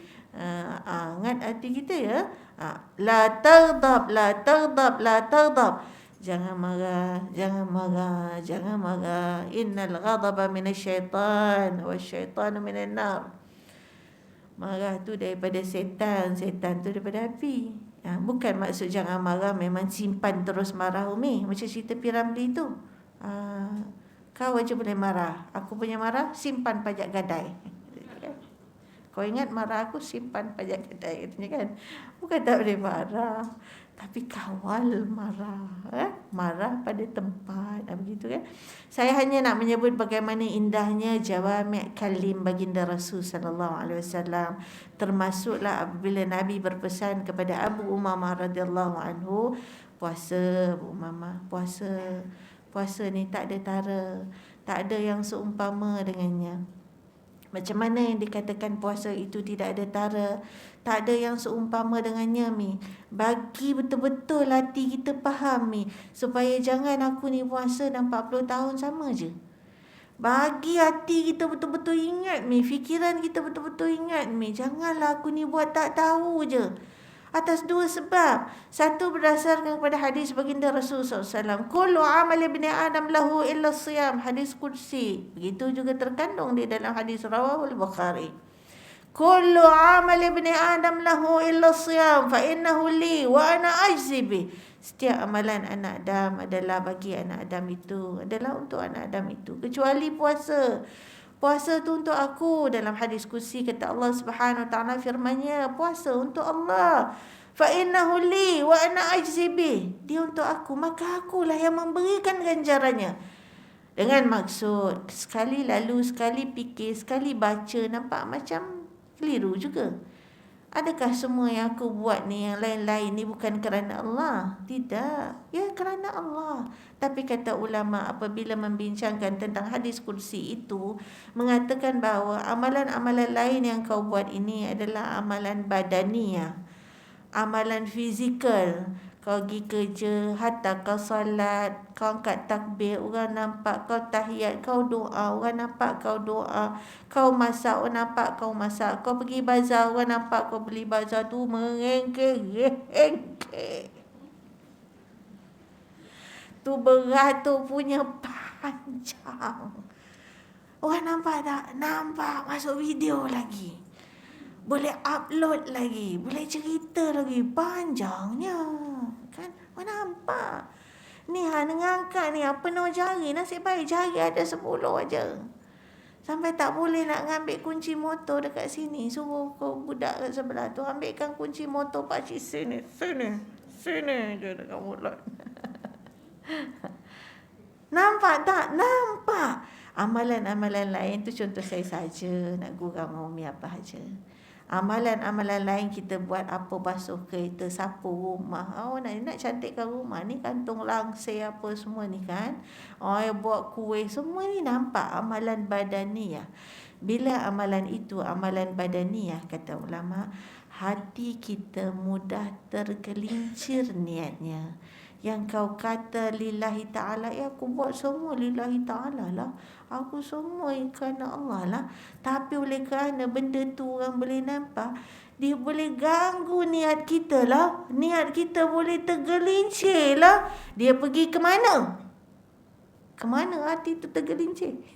hangat hati kita ya. La taghdab, la taghdab, la taghdab. Jangan marah, jangan marah, jangan marah. Innal ghadaba minasyaitan wasyaitanu minan nar. Marah tu daripada setan, setan tu daripada api. Bukan maksud jangan marah, memang simpan terus marah Umi. Macam cerita Piramli tu. Kau aja boleh marah, aku punya marah simpan pajak gadai. Kau ingat marah aku, simpan pajak gadai, katanya kan. Bukan tak boleh marah, tapi kawal marah. Marah pada tempat, begitu kan. Saya hanya nak menyebut bagaimana indahnya jawami' kalim baginda Rasul sallallahu alaihi wasallam. Termasuklah apabila Nabi berpesan kepada Abu Umamah radhiyallahu anhu, puasa Abu Umamah, puasa. Puasa ni tak ada tara, tak ada yang seumpama dengannya. Macam mana yang dikatakan puasa itu tidak ada tara, tak ada yang seumpama dengannya, Mi. Bagi betul-betul hati kita faham, Mi, supaya jangan aku ni puasa dah 40 tahun sama je. Bagi hati kita betul-betul ingat, Mi. Fikiran kita betul-betul ingat, Mi. Janganlah aku ni buat tak tahu je. Atas dua sebab. Satu, berdasarkan kepada hadis baginda Rasulullah SAW. Kullu amal ibni Adam lahu illa siyam. Hadis kursi. Begitu juga terkandung di dalam hadis rawahul Bukhari. Kullu amal ibni Adam lahu illa siyam. Fa innahu li wa ana ajzi bih. Setiap amalan anak Adam adalah bagi anak Adam itu. Adalah untuk anak Adam itu. Kecuali puasa. Puasa tu untuk aku. Dalam hadis kursi kata Allah Subhanahu Wa Taala firman-Nya, puasa untuk Allah. Fa innahu li wa ana ajzi bih. Dia untuk aku, maka akulah yang memberikan ganjarannya. Dengan maksud sekali lalu, sekali fikir, sekali baca nampak macam keliru juga. Adakah semua yang aku buat ni, yang lain-lain ni bukan kerana Allah? Tidak. Ya, kerana Allah. Tapi kata ulama apabila membincangkan tentang hadis kursi itu, mengatakan bahawa amalan-amalan lain yang kau buat ini adalah amalan badaniyah, amalan fizikal. Kau pergi kerja, hatta kau salat, kau angkat takbir, orang nampak. Kau tahiyat, kau doa, orang nampak kau doa. Kau masak, orang nampak kau masak. Kau pergi bazar, orang nampak kau beli bazar tu merengkek. Tu beratur punya panjang. Orang nampak tak? Nampak, masuk video lagi. Boleh upload lagi, boleh cerita lagi, panjangnya. Kan? Mana nampak? Ni ngangkat ni, penuh jari. Nasib baik jari ada 10 aja. Sampai tak boleh nak ngambil kunci motor dekat sini. Suruh kau budak kat sebelah tu, ambilkan kunci motor pakcik sini. Sini je dekat mulut. Nampak tak? Nampak. Amalan-amalan lain tu contoh saya saja. Nak gurau Umi apa saja. Amalan-amalan lain kita buat apa, basuh kereta, sapu rumah. Nak cantikkan rumah ni, kantung langsir apa semua ni kan. Buat kuih, semua ni nampak amalan badaniyah. Bila amalan itu amalan badaniyah, kata ulama, hati kita mudah tergelincir niatnya. Yang kau kata lillahi ta'ala, aku buat semua lillahi ta'ala lah. Aku semua kerana Allah lah. Tapi oleh kerana benda tu orang boleh nampak, dia boleh ganggu niat kita lah. Niat kita boleh tergelincir lah. Dia pergi ke mana? Kemana hati tu tergelincir?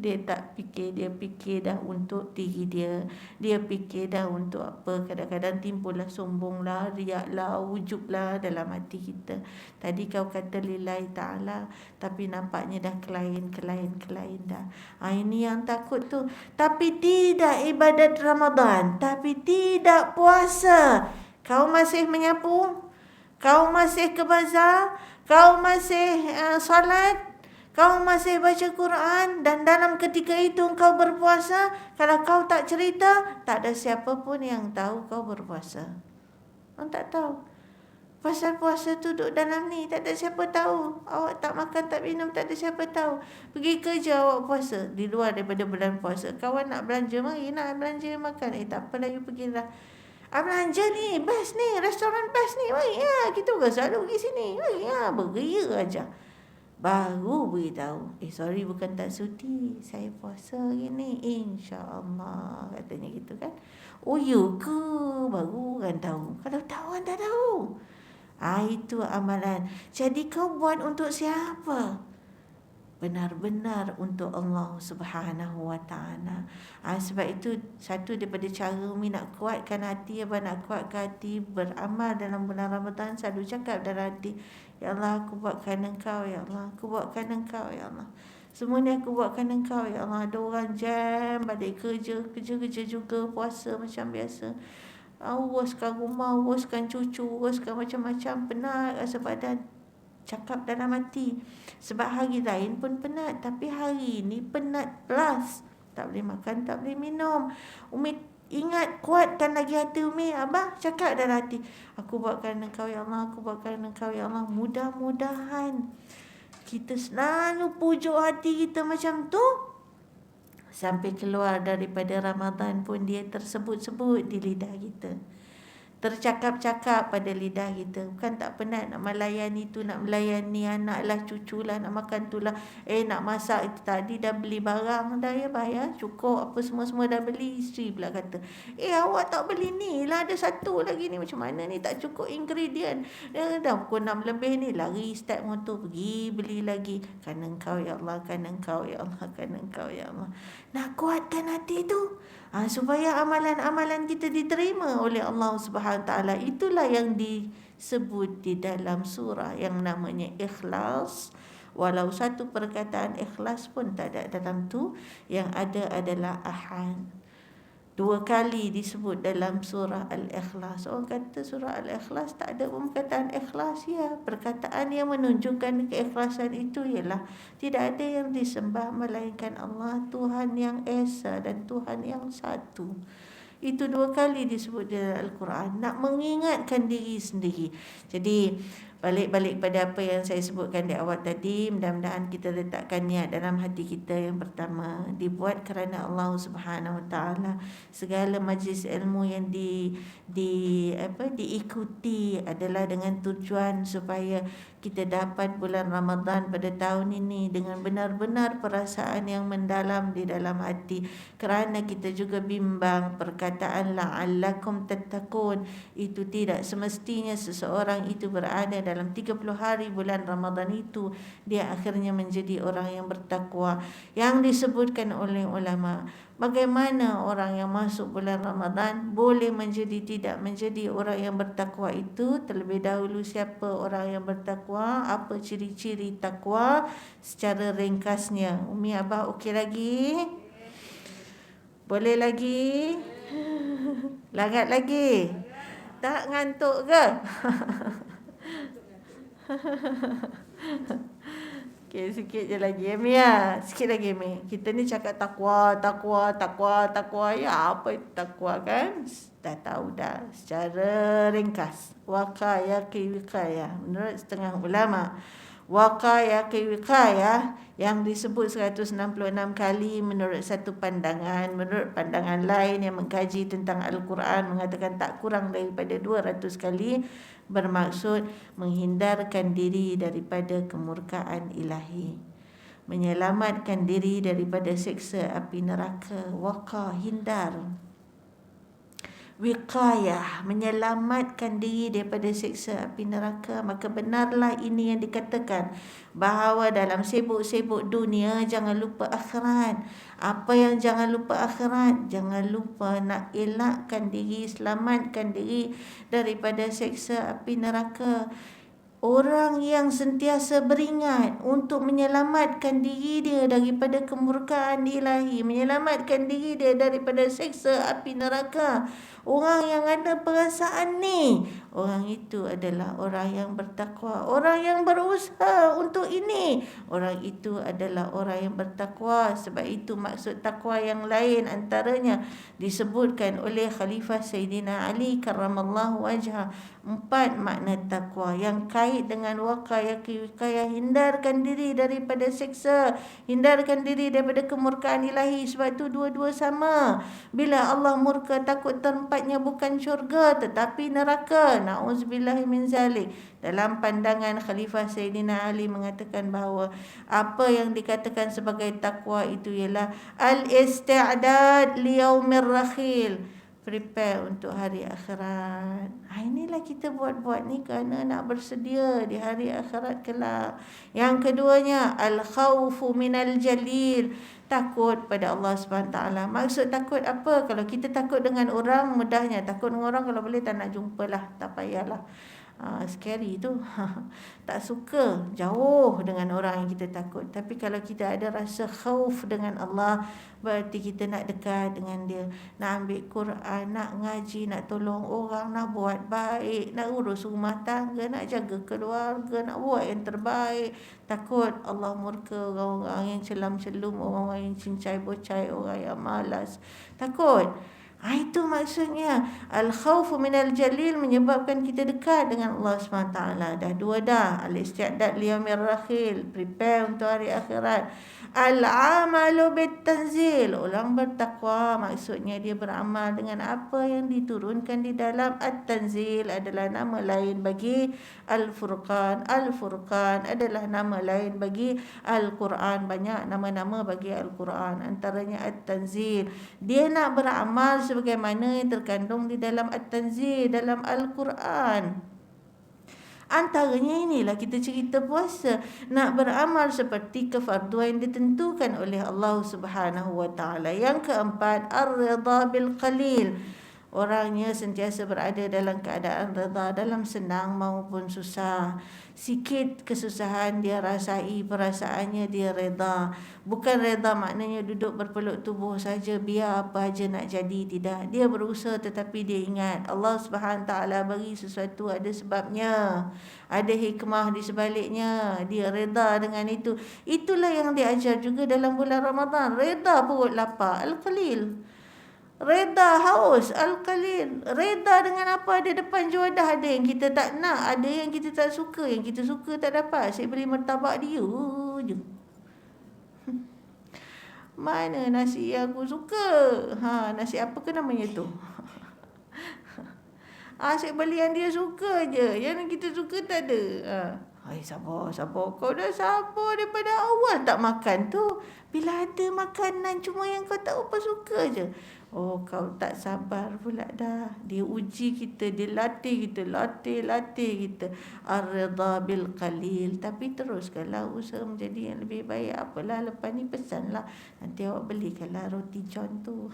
Dia tak fikir, dia fikir dah untuk diri dia. Dia fikir dah untuk apa. Kadang-kadang timbullah sombonglah, riaklah, ujublah dalam hati kita. Tadi kau kata lillahi ta'ala, tapi nampaknya dah kelain dah. Ini yang takut tu. Tapi tidak ibadat Ramadan, tapi tidak puasa. Kau masih menyapu, kau masih ke bazar, kau masih solat, kau masih baca Quran, dan dalam ketika itu kau berpuasa. Kalau kau tak cerita, tak ada siapa pun yang tahu kau berpuasa. Orang tak tahu. Pasal puasa tu duduk dalam ni, tak ada siapa tahu. Awak tak makan, tak minum, tak ada siapa tahu. Pergi kerja awak puasa, di luar daripada bulan puasa. Kawan nak belanja, mari nak belanja makan. Tak apalah, you pergilah. Belanja ni, best ni, restoran best ni, mari ya. Kita bukan selalu pergi sini, mari ya. Beria aja. Baru beritahu, sorry bukan tak sudi, saya puasa hari ni, insya-Allah, katanya gitu kan. You ke? Baru kan tahu. Kalau tahu kan tak tahu. Itu amalan. Jadi kau buat untuk siapa? benar-benar untuk Allah Subhanahu wa taala. Sebab itu satu daripada cara Umi nak kuatkan hati, nak kuatkan hati beramal dalam bulan Ramadan, selalu cakap dalam hati, ya Allah aku buatkan Engkau, ya Allah aku buatkan Engkau, ya Allah. Semua ni aku buatkan Engkau, ya Allah. Ada orang jam balik kerja juga, puasa macam biasa. Uruskan rumah, uruskan cucu, uruskan macam-macam, penat rasa badan. Cakap dalam hati, sebab hari lain pun penat, tapi hari ni penat plus. Tak boleh makan, tak boleh minum. Umi ingat, kuatkan lagi hati Umi. Abah cakap dalam hati, aku buatkan Engkau, ya Allah, aku buatkan Engkau, ya Allah. Mudah-mudahan kita selalu pujuk hati kita macam tu, sampai keluar daripada Ramadan pun dia tersebut-sebut di lidah kita, tercakap-cakap pada lidah kita. Bukan tak penat nak melayani tu, nak melayani anak lah, cucu lah, nak makan tu lah, nak masak itu tadi dah beli barang dah ya bayar, cukup apa semua-semua dah beli. Isteri pula kata, awak tak beli ni lah, ada satu lagi ni, macam mana ni tak cukup ingredient, dah pukul 6 lebih ni, lari start motor pergi beli lagi. Kan Engkau ya Allah, kan Engkau ya Allah, kan Engkau ya Allah. Nak kuatkan hati tu, supaya amalan-amalan kita diterima oleh Allah Subhanahu Taala. Itulah yang disebut di dalam surah yang namanya Ikhlas. Walau satu perkataan ikhlas pun tak ada dalam tu, yang ada adalah Ahad. 2 kali disebut dalam surah Al-Ikhlas. Orang kata surah Al-Ikhlas tak ada perkataan ikhlas, ya. Perkataan yang menunjukkan keikhlasan itu ialah tidak ada yang disembah melainkan Allah, Tuhan yang Esa dan Tuhan yang satu. Itu 2 kali disebut dalam Al-Quran, nak mengingatkan diri sendiri. Jadi balik pada apa yang saya sebutkan di awal tadi, mudah-mudahan kita letakkan niat dalam hati kita. Yang pertama, dibuat kerana Allah Subhanahu Wa Taala. Segala majlis ilmu yang diikuti adalah dengan tujuan supaya kita dapat bulan Ramadan pada tahun ini dengan benar-benar perasaan yang mendalam di dalam hati. Kerana kita juga bimbang perkataan la'allakum tattaqun, itu tidak semestinya seseorang itu berada dalam 30 hari bulan Ramadan itu dia akhirnya menjadi orang yang bertakwa. Yang disebutkan oleh ulama, bagaimana orang yang masuk bulan Ramadan boleh tidak menjadi orang yang bertakwa itu. Terlebih dahulu, siapa orang yang bertakwa, apa ciri-ciri takwa secara ringkasnya. Umi Abah okey lagi? Boleh lagi? Larat lagi? Tak ngantuk ke? Okay, sikit je lagi Mia. Sikit lagi Mi. Kita ni cakap takwa. Ya, apa itu takwa kan? Dah tahu dah secara ringkas. Waqaya wikaya. Menurut setengah ulama, waqaya wikaya yang disebut 166 kali menurut satu pandangan. Menurut pandangan lain yang mengkaji tentang Al-Quran mengatakan tak kurang daripada 200 kali, bermaksud menghindarkan diri daripada kemurkaan ilahi, menyelamatkan diri daripada siksa api neraka. Waqa, hindar. Wiqayah, menyelamatkan diri daripada siksa api neraka. Maka benarlah ini yang dikatakan bahawa dalam sibuk-sibuk dunia jangan lupa akhirat. Apa yang jangan lupa akhirat? Jangan lupa nak elakkan diri, selamatkan diri daripada siksa api neraka. Orang yang sentiasa beringat untuk menyelamatkan diri dia daripada kemurkaan ilahi, menyelamatkan diri dia daripada siksa api neraka, orang yang ada perasaan ni, orang itu adalah orang yang bertakwa. Orang yang berusaha untuk ini, orang itu adalah orang yang bertakwa. Sebab itu maksud takwa yang lain antaranya disebutkan oleh Khalifah Sayyidina Ali karramallahu wajhah. 4 makna takwa yang kait dengan waqayah, hindarkan diri daripada siksa, hindarkan diri daripada kemurkaan ilahi. Sebab itu dua-dua sama. Bila Allah murka, takut tempatnya bukan syurga tetapi neraka. Na'udzubillahi min zalik. Dalam pandangan Khalifah Sayyidina Ali mengatakan bahawa apa yang dikatakan sebagai takwa itu ialah al-isti'dad li yaumir rakhil, prepare untuk hari akhirat. Inilah kita buat-buat ni kerana nak bersedia di hari akhirat kelak. Yang keduanya, al-khawfu minal jalil, takut pada Allah SWT. Maksud takut apa? Kalau kita takut dengan orang, mudahnya. Takut dengan orang kalau boleh tak nak jumpa lah, tak payahlah. Scary tu. Tak suka jauh dengan orang yang kita takut. Tapi kalau kita ada rasa khauf dengan Allah, berarti kita nak dekat dengan dia, nak ambil Quran, nak ngaji, nak tolong orang, nak buat baik, nak urus rumah tangga, nak jaga keluarga, nak buat yang terbaik. Takut Allah murka orang-orang yang celam-celum, orang-orang yang cincai bocai, orang yang malas. Takut. Itu maksudnya al-khawfu minal jalil, menyebabkan kita dekat dengan Allah SWT. Dah dua dah. Al-isti'dad liyaumir rakhil, prepare untuk hari akhirat. Al-amalu bit-tanzil, orang bertakwa maksudnya dia beramal dengan apa yang diturunkan di dalam at-tanzil. Adalah nama lain bagi al-furqan. Al-furqan adalah nama lain bagi al-Quran. Banyak nama-nama bagi al-Quran, antaranya at-tanzil. Dia nak beramal sebagaimana yang terkandung di dalam at-tanzil, dalam al-Quran. Antaranya inilah kita cerita puasa, nak beramal seperti kefarduan yang ditentukan oleh Allah Subhanahu wa taala. Yang keempat, ar-ridha bil qalil. Orangnya sentiasa berada dalam keadaan reda, dalam senang maupun susah. Sikit kesusahan dia rasai, perasaannya dia reda. Bukan reda maknanya duduk berpeluk tubuh saja, biar apa aja nak jadi. Tidak, dia berusaha tetapi dia ingat Allah Subhanahu taala bagi sesuatu ada sebabnya, ada hikmah di sebaliknya. Dia reda dengan itu. Itulah yang diajar juga dalam bulan Ramadan. Reda perut lapar, al-qalil. Reda haus, al-qalil. Reda dengan apa ada depan juadah. Ada yang kita tak nak, ada yang kita tak suka. Yang kita suka tak dapat. Saya beli martabak dia je. Mana nasi yang aku suka? Nasi apa ke namanya tu? Saya beli yang dia suka je. Yang kita suka tak ada. Sabar. Kau dah sabar daripada awal tak makan tu. Bila ada makanan cuma yang kau tak apa suka je. Kau tak sabar pula dah. Dia uji kita, dia latih kita. Ar-ridha bil qalil. Tapi teruskanlah usaha menjadi yang lebih baik. Apalah, lepas ni pesanlah. Nanti awak belikanlah roti john tu.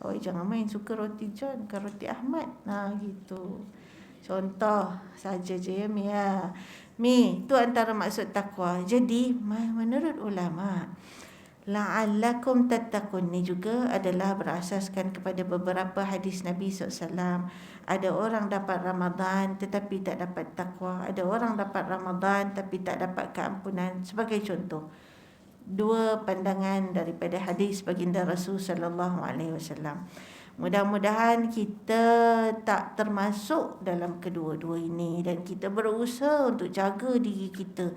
Awak jangan main suka roti john, bukan roti Ahmad. Gitu. Contoh saja je ya Mi ya. Mi, tu antara maksud takwa. Jadi menurut ulama, la'allakum tattaqun ni juga adalah berasaskan kepada beberapa hadis Nabi SAW. Ada orang dapat Ramadan tetapi tak dapat takwa. Ada orang dapat Ramadan tapi tak dapat keampunan. Sebagai contoh, dua pandangan daripada hadis baginda Rasul SAW. Mudah-mudahan kita tak termasuk dalam kedua-dua ini, dan kita berusaha untuk jaga diri kita.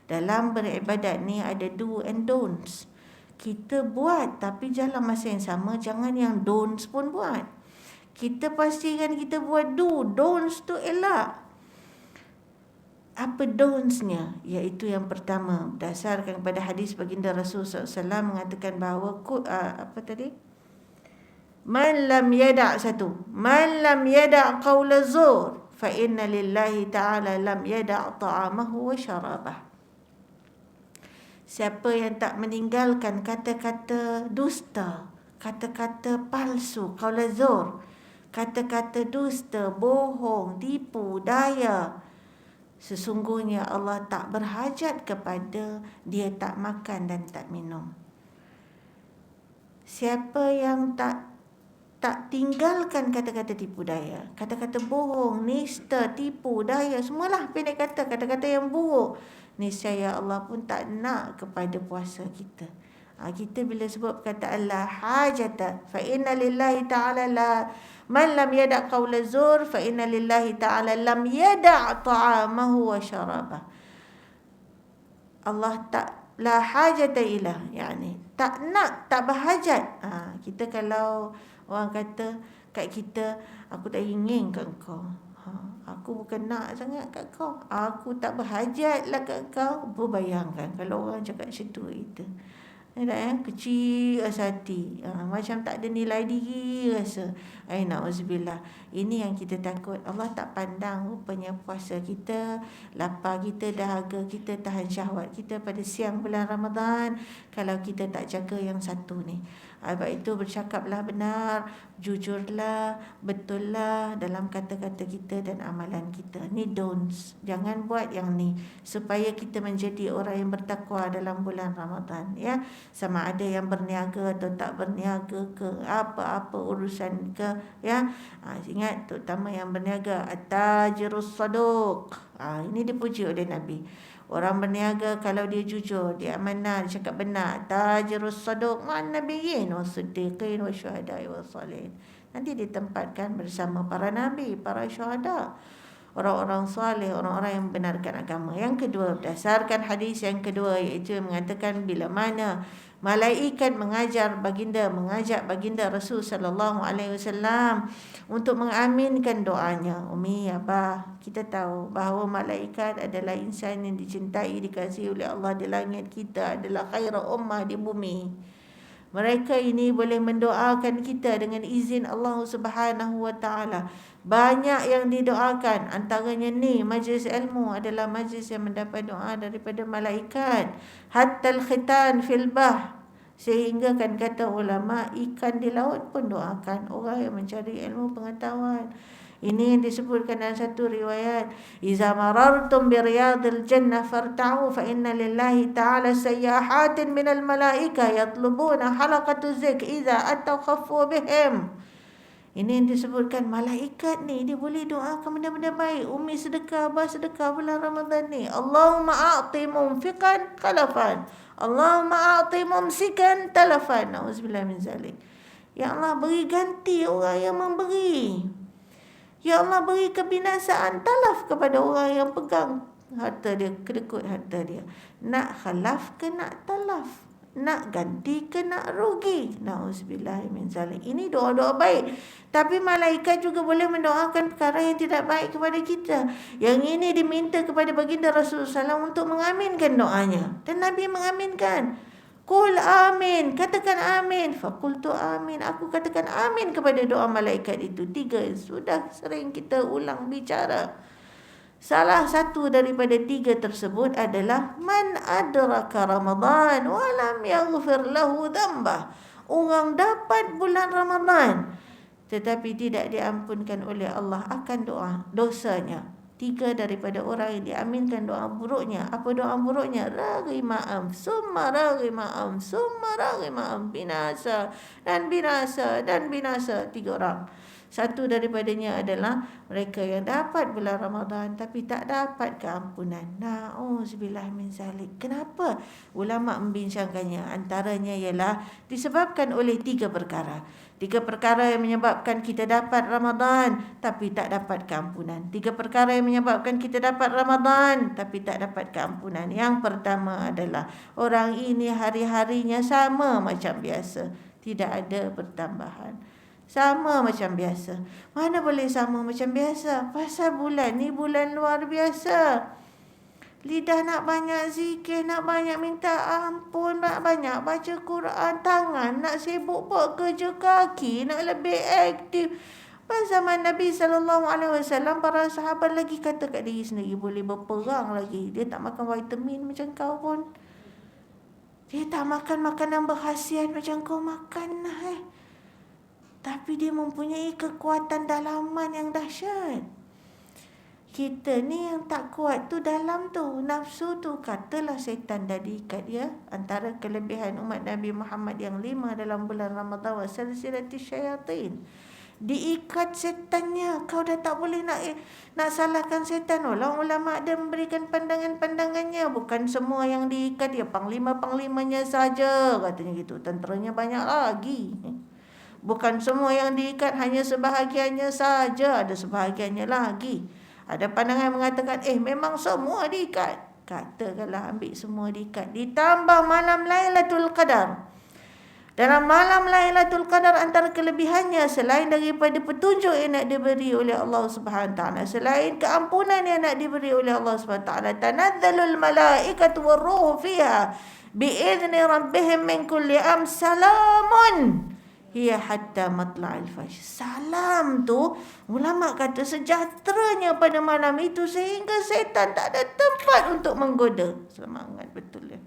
Dalam beribadat ni ada do and don'ts. Kita buat, tapi dalam masa yang sama jangan yang don'ts pun buat. Kita pastikan kita buat do, don'ts tu elak. Apa don'ts-nya? Iaitu yang pertama, berdasarkan pada hadis baginda Rasul SAW mengatakan bahawa Man lam yada' qawla zur fa inna lillahi ta'ala lam yada' ta'amahu wa syarabah. Siapa yang tak meninggalkan kata-kata dusta, kata-kata palsu, qawla zur, kata-kata dusta, bohong, tipu, daya, sesungguhnya Allah tak berhajat kepada dia tak makan dan tak minum. Siapa yang tak tinggalkan kata-kata tipu daya, kata-kata bohong, nista, tipu daya, semualah pendek kata-kata yang buruk, niscaya Allah pun tak nak kepada puasa kita. Kita bila sebut perkataan la hajata fa inna lillahi ta'ala la man lam yada' qawla zur fa inna lillahi ta'ala lam yada' ta'amahu wa syarabah. Allah tak la hajata ilah, yani tak nak, tak berhajat. Kita kalau orang kata kat kita, aku tak ingin kat kau, aku bukan nak sangat kat kau, aku tak berhajat lah kat kau. Berbayangkan kalau orang cakap macam tu kita, Kecil rasa hati, macam tak ada nilai diri rasa. Na'udzubillah. Ini yang kita takut. Allah tak pandang rupanya puasa kita, lapar kita, dahaga kita, tahan syahwat kita pada siang bulan Ramadan kalau kita tak jaga yang satu ni. Sebab itu bercakaplah benar, jujurlah, betullah dalam kata-kata kita dan amalan kita. Ni don'ts. Jangan buat yang ni supaya kita menjadi orang yang bertakwa dalam bulan Ramadan, ya. Sama ada yang berniaga atau tak berniaga ke, apa-apa urusan ke, ya. Ingat terutama yang berniaga, at-tajirus saduq. Ini dipuji oleh Nabi. Orang berniaga kalau dia jujur, dia amanah, dia cakap benar, tajirus saduq ma'an nabiyyin was-siddiqin wasyuhada'i was-salihin. Nanti ditempatkan bersama para nabi, para syuhada, orang-orang soleh, orang-orang yang membenarkan agama. Yang kedua, berdasarkan hadis yang kedua, iaitu mengatakan bila mana malaikat mengajak baginda Rasul sallallahu alaihi wasallam untuk mengaminkan doanya. Umi, abah, kita tahu bahawa malaikat adalah insan yang dicintai, dikasihi oleh Allah di langit. Kita adalah khairu ummah di bumi. Mereka ini boleh mendoakan kita dengan izin Allah Subhanahu wa taala. Banyak yang didoakan, antaranya ni majlis ilmu adalah majlis yang mendapat doa daripada malaikat. Hatta al-khitan fil bahr, sehingga kan kata ulama, ikan di laut pun doakan orang yang mencari ilmu pengetahuan. Ini yang disebutkan dalam satu riwayat, iza marartum bi riyadil jannah farta'u fa inna lillahi ta'ala sayyahatin minal malaika yatlubuna halaqatu zik iza ataw khaffu bihim. Ini yang disebutkan, malaikat ni dia boleh doakan benda-benda baik. Umi sedekah, abah sedekah bulan Ramadan ni, Allahumma a'ti mumfiqan khalafan, Allahumma a'ti mumsikan talafan. Na'udzubillah min zalik. Ya Allah, beri ganti orang yang memberi. Ya Allah, beri kebinasaan, talaf kepada orang yang pegang harta dia, kedekut harta dia. Nak khalaf ke nak talaf? Nak ganti ke nak rugi? Na'udzubillah min zalik. Ini doa-doa baik. Tapi malaikat juga boleh mendoakan perkara yang tidak baik kepada kita. Yang ini diminta kepada baginda Rasulullah SAW untuk mengaminkan doanya. Dan Nabi mengaminkan. Qul amin, katakan amin. Faqultu amin, aku katakan amin kepada doa malaikat itu. 3 sudah sering kita ulang bicara. Salah satu daripada 3 tersebut adalah man adraka Ramadan wa lam yaghfir lahu dhanbah. Orang dapat bulan Ramadan tetapi tidak diampunkan oleh Allah akan dosanya. 3 daripada orang yang diaminkan doa buruknya. Apa doa buruknya? Raghima'am, summa raghima'am, summa raghima'am, binasa dan binasa dan binasa. 3 orang. Satu daripadanya adalah mereka yang dapat bulan Ramadan tapi tak dapat keampunan. Na'udzubillah min zalik. Kenapa ulama membincangkannya? Antaranya ialah disebabkan oleh 3 perkara. 3 perkara yang menyebabkan kita dapat Ramadan tapi tak dapat keampunan. 3 perkara yang menyebabkan kita dapat Ramadan tapi tak dapat keampunan. Yang pertama adalah orang ini hari-harinya sama macam biasa, tidak ada pertambahan. Sama macam biasa. Mana boleh sama macam biasa? Pasal bulan ni bulan luar biasa. Lidah nak banyak zikir, nak banyak minta ampun, nak banyak baca Quran, tangan nak sibuk buat kerja kaki, nak lebih aktif. Pada zaman Nabi SAW, para sahabat lagi kata kat diri sendiri, boleh berperang lagi. Dia tak makan vitamin macam kau pun. Dia tak makan makanan berkhasiat macam kau makan. Tapi dia mempunyai kekuatan dalaman yang dahsyat. Kita ni yang tak kuat tu dalam tu, nafsu tu. Katalah syaitan dah diikat dia. Antara kelebihan umat Nabi Muhammad yang 5 dalam bulan Ramadan, wasalsilati syayatin, diikat setannya. Kau dah tak boleh nak salahkan setan. Ulama ada memberikan pandangan-pandangannya. Bukan semua yang diikat dia panglima-panglimanya saja, katanya gitu. Tenteranya banyak lagi. Bukan semua yang diikat, hanya sebahagiannya saja. Ada sebahagiannya lagi. Ada pandangan yang mengatakan memang semua diikat. Katakanlah ambil semua diikat. Ditambah malam Lailatul Qadar. Dalam malam Lailatul Qadar antara kelebihannya selain daripada petunjuk yang nak diberi oleh Allah Subhanahu taala, selain keampunan yang nak diberi oleh Allah Subhanahu taala, tanazzalul malaikatu warruhu fiha biizni rabbihim min kulli salamun hiya hatta matla'il fajr. Salam tu ulama kata sejahteranya pada malam itu sehingga setan tak ada tempat untuk menggoda. Semangat betul ya.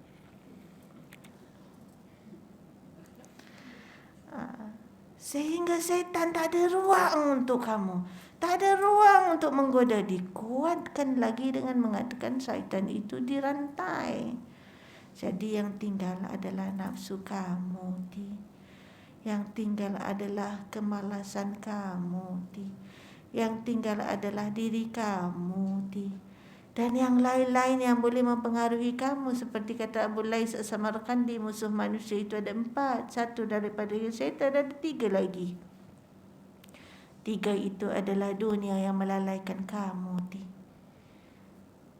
Sehingga setan tak ada ruang untuk kamu, tak ada ruang untuk menggoda. Dikuatkan lagi dengan mengatakan syaitan itu dirantai. Jadi yang tinggal adalah nafsu kamu, yang tinggal adalah kemalasan kamu, yang tinggal adalah diri kamu, dan yang lain-lain yang boleh mempengaruhi kamu. Seperti kata Abu Lais As-Samarqandi, musuh manusia itu ada 4. Satu daripada syaitan, ada 3 lagi. 3 itu adalah dunia yang melalaikan kamu.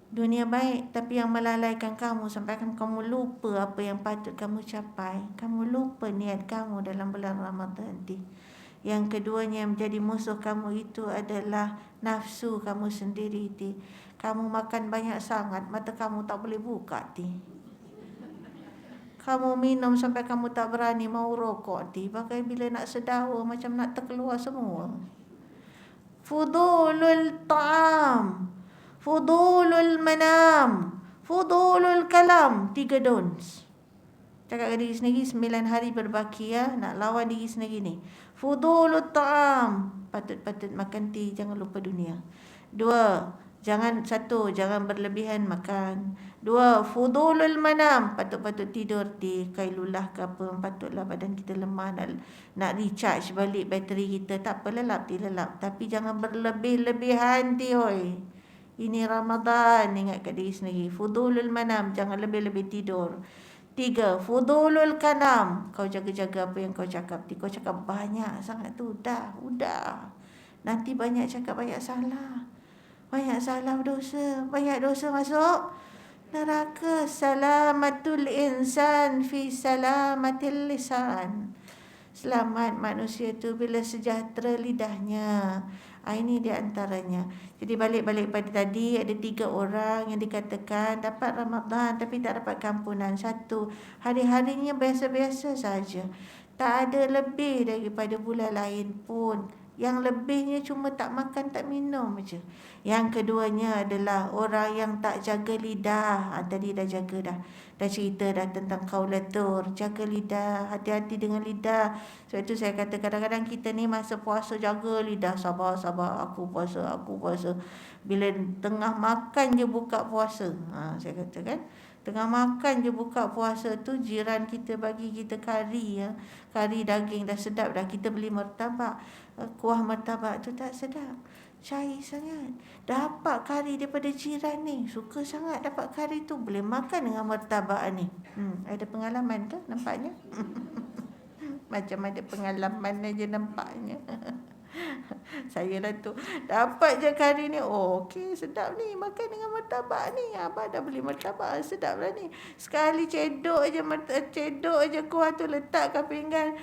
Dunia baik tapi yang melalaikan kamu sampai kamu lupa apa yang patut kamu capai. Kamu lupa niat kamu dalam bulan Ramadan. Yang keduanya yang menjadi musuh kamu itu adalah nafsu kamu sendiri. Kamu makan banyak sangat, mata kamu tak boleh buka. Kamu minum sampai kamu tak berani mau rokok. Pakai bila nak sedawa macam nak terkeluar semua. Fudulul ta'am, fudulul manam, fudulul kalam. 3 don'ts. Cakap dengan diri sendiri 9 hari berbaki ya, nak lawan diri sendiri ni. Fudulul ta'am, patut-patut makan tea, jangan lupa dunia. 2, jangan berlebihan makan. 2, fudulul manam, patut-patut tidur di kailulah ke apa, patutlah badan kita lemah nak recharge balik bateri kita. Tak apa, lelap. Tapi jangan berlebih-lebihan oi. Ini Ramadan, ingat kat diri sendiri. Fudulul manam, jangan lebih-lebih tidur. 3, fudulul kanam, kau jaga-jaga apa yang kau cakap. Kau cakap banyak sangat tu, udah. Nanti banyak cakap banyak salah. Banyak salah dosa, banyak dosa masuk neraka. Salamatul insan fi salamatil lisan. Selamat manusia tu bila sejahtera lidahnya. Ini di antaranya. Jadi balik pada tadi, ada 3 orang yang dikatakan dapat Ramadan tapi tak dapat kampunan. 1, hari-harinya biasa-biasa saja. Tak ada lebih daripada bulan lain pun. Yang lebihnya cuma tak makan, tak minum je. Yang keduanya adalah orang yang tak jaga lidah. Tadi dah jaga dah. Dah cerita dah tentang kaulatur. Jaga lidah, hati-hati dengan lidah. Sebab itu saya kata kadang-kadang kita ni masa puasa jaga lidah. Sabar, aku puasa. Bila tengah makan je buka puasa. Saya kata kan. Tengah makan je buka puasa tu, jiran kita bagi kita kari ya. Kari daging dah sedap dah. Kita beli martabak. Kuah martabak tu tak sedap. Cair sangat. Dapat kari daripada jiran ni. Suka sangat dapat kari tu. Boleh makan dengan martabak ni. Ada pengalaman ke nampaknya? Macam ada pengalaman aja nampaknya. Saya lah tu. Dapat je kari ni. Okey, sedap ni. Makan dengan martabak ni. Abang dah beli martabak. Sedap lah ni. Sekali cedok je kuah tu letak kat pinggan.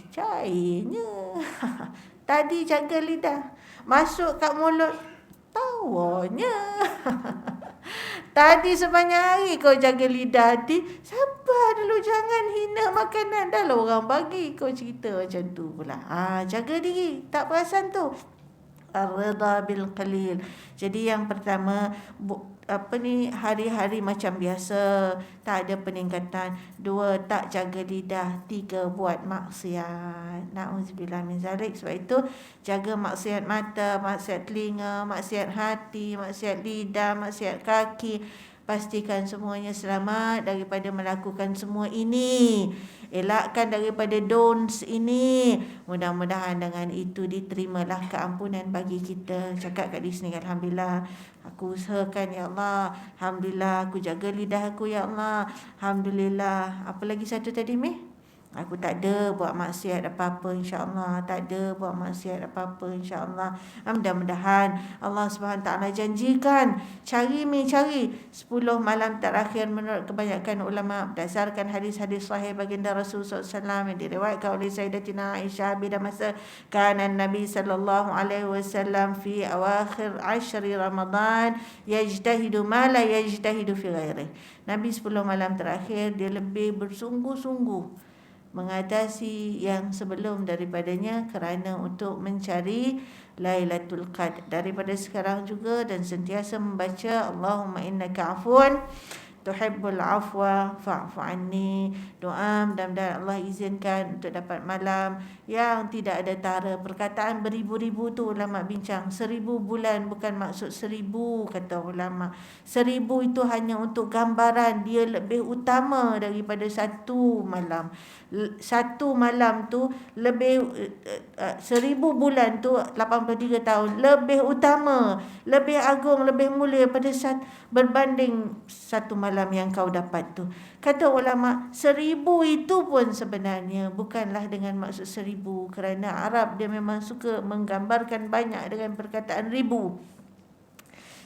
Cairnya. Tadi jaga lidah. Masuk kat mulut. Tawanya. Tadi sebanyak hari kau jaga lidah. Sabar dulu, jangan hina makanan. Dah lah orang bagi. Kau cerita macam tu pula. Jaga diri. Tak perasan tu. Ar-ridha bil qalil. Jadi yang pertama, hari-hari macam biasa, tak ada peningkatan. 2, tak jaga lidah. 3, buat maksiat. Na'udzubillah min zalik. Sebab itu jaga maksiat mata, maksiat telinga, maksiat hati, maksiat lidah, maksiat kaki. Pastikan semuanya selamat daripada melakukan semua ini. Elakkan daripada don'ts ini. Mudah-mudahan dengan itu diterimalah keampunan bagi kita. Cakap kat diri sendiri, Alhamdulillah aku usahakan ya Allah. Alhamdulillah aku jaga lidah aku ya Allah. Alhamdulillah. Apa lagi satu tadi, Meh? Aku tak ada buat maksiat apa-apa, insya-Allah. Tak ada buat maksiat apa-apa, insya-Allah. Mudah-mudahan Allah Subhanahu taala janjikan, cari 10 malam terakhir menurut kebanyakan ulama berdasarkan hadis-hadis sahih baginda Rasulullah SAW yang diriwayatkan oleh Sayyidatina Aisyah bila masa kana Nabi sallallahu alaihi wasallam fi awakhir 10 Ramadan yajtahidu ma la yajtahidu fi ghairihi. Nabi 10 malam terakhir dia lebih bersungguh-sungguh mengatasi yang sebelum daripadanya kerana untuk mencari Lailatul Qadr. Daripada sekarang juga dan sentiasa membaca Allahumma innaka afuun tuhibbul afwa fa'fu anni. Doa mudah-mudahan Allah izinkan untuk dapat malam yang tidak ada tara. Perkataan beribu-ribu tu ulama bincang. 1000 bulan bukan maksud 1000 kata ulama. 1000 itu hanya untuk gambaran, dia lebih utama daripada satu malam. Satu malam tu lebih 1000 bulan tu 83 tahun lebih utama, lebih agung, lebih mulia pada berbanding satu malam yang kau dapat tu. Kata ulama, 1000 itu pun sebenarnya bukanlah dengan maksud 1000, kerana Arab dia memang suka menggambarkan banyak dengan perkataan ribu.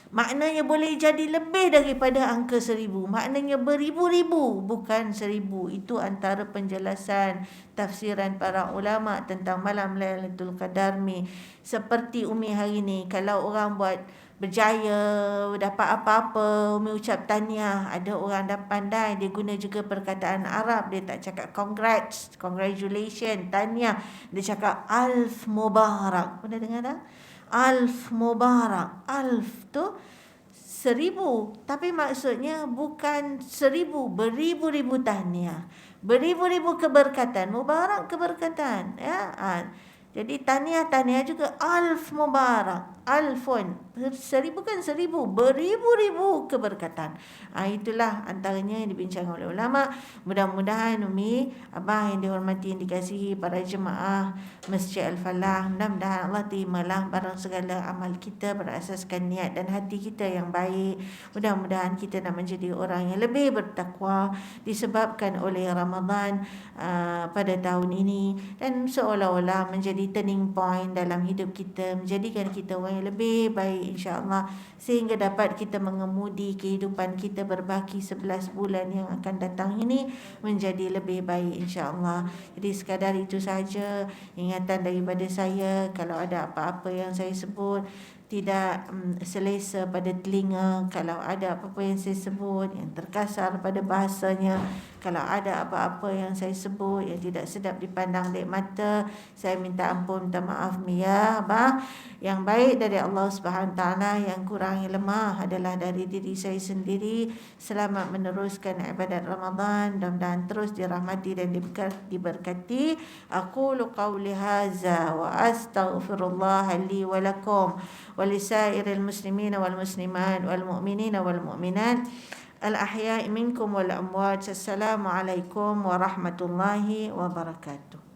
Maknanya boleh jadi lebih daripada angka 1000. Maknanya beribu-ribu, bukan 1000. Itu antara penjelasan tafsiran para ulama tentang malam Lailatul Qadar ni. Seperti Umi hari ni, kalau orang buat berjaya, dapat apa-apa, Umi ucap tahniah. Ada orang dah pandai, dia guna juga perkataan Arab. Dia tak cakap congrats, congratulations, tahniah. Dia cakap alf mubarak. Pernah dengar tak? Alf mubarak. Alf tu 1000, tapi maksudnya bukan 1000, beribu-ribu tahniah, beribu-ribu keberkatan. Mubarak keberkatan, ya. Jadi tahniah juga alf mubarak. Alfun, 1000 kan 1000, beribu-ribu keberkatan. Itulah antaranya yang dibincangkan oleh ulama. Mudah-mudahan Umi, Abah yang dihormati, yang dikasihi para jemaah Masjid Al-Falah, mudah-mudahan Allah terimalah barang segala amal kita berasaskan niat dan hati kita yang baik. Mudah-mudahan kita nak menjadi orang yang lebih bertakwa disebabkan oleh Ramadan pada tahun ini, dan seolah-olah menjadi turning point dalam hidup kita, menjadikan kita orang yang lebih baik insya-Allah, sehingga dapat kita mengemudi kehidupan kita berbaki 11 bulan yang akan datang ini menjadi lebih baik insya-Allah. Jadi sekadar itu saja ingatan daripada saya. Kalau ada apa-apa yang saya sebut tidak selesa pada telinga, kalau ada apa-apa yang saya sebut yang terkasar pada bahasanya, kalau ada apa-apa yang saya sebut yang tidak sedap dipandang oleh mata, saya minta ampun, minta maaf ya Abah. Yang baik dari Allah Subhanahu taala, yang kurang, yang lemah adalah dari diri saya sendiri. Selamat meneruskan ibadat Ramadan, mudah-mudahan terus dirahmati dan diberkati. Aqulu qawli hadza wa astaghfirullah li wa lakum wa lisairil muslimin wal muslimat wal mu'minin wal mu'minat al-ahya'i minkum wal amwat. Assalamualaikum warahmatullahi wabarakatuh.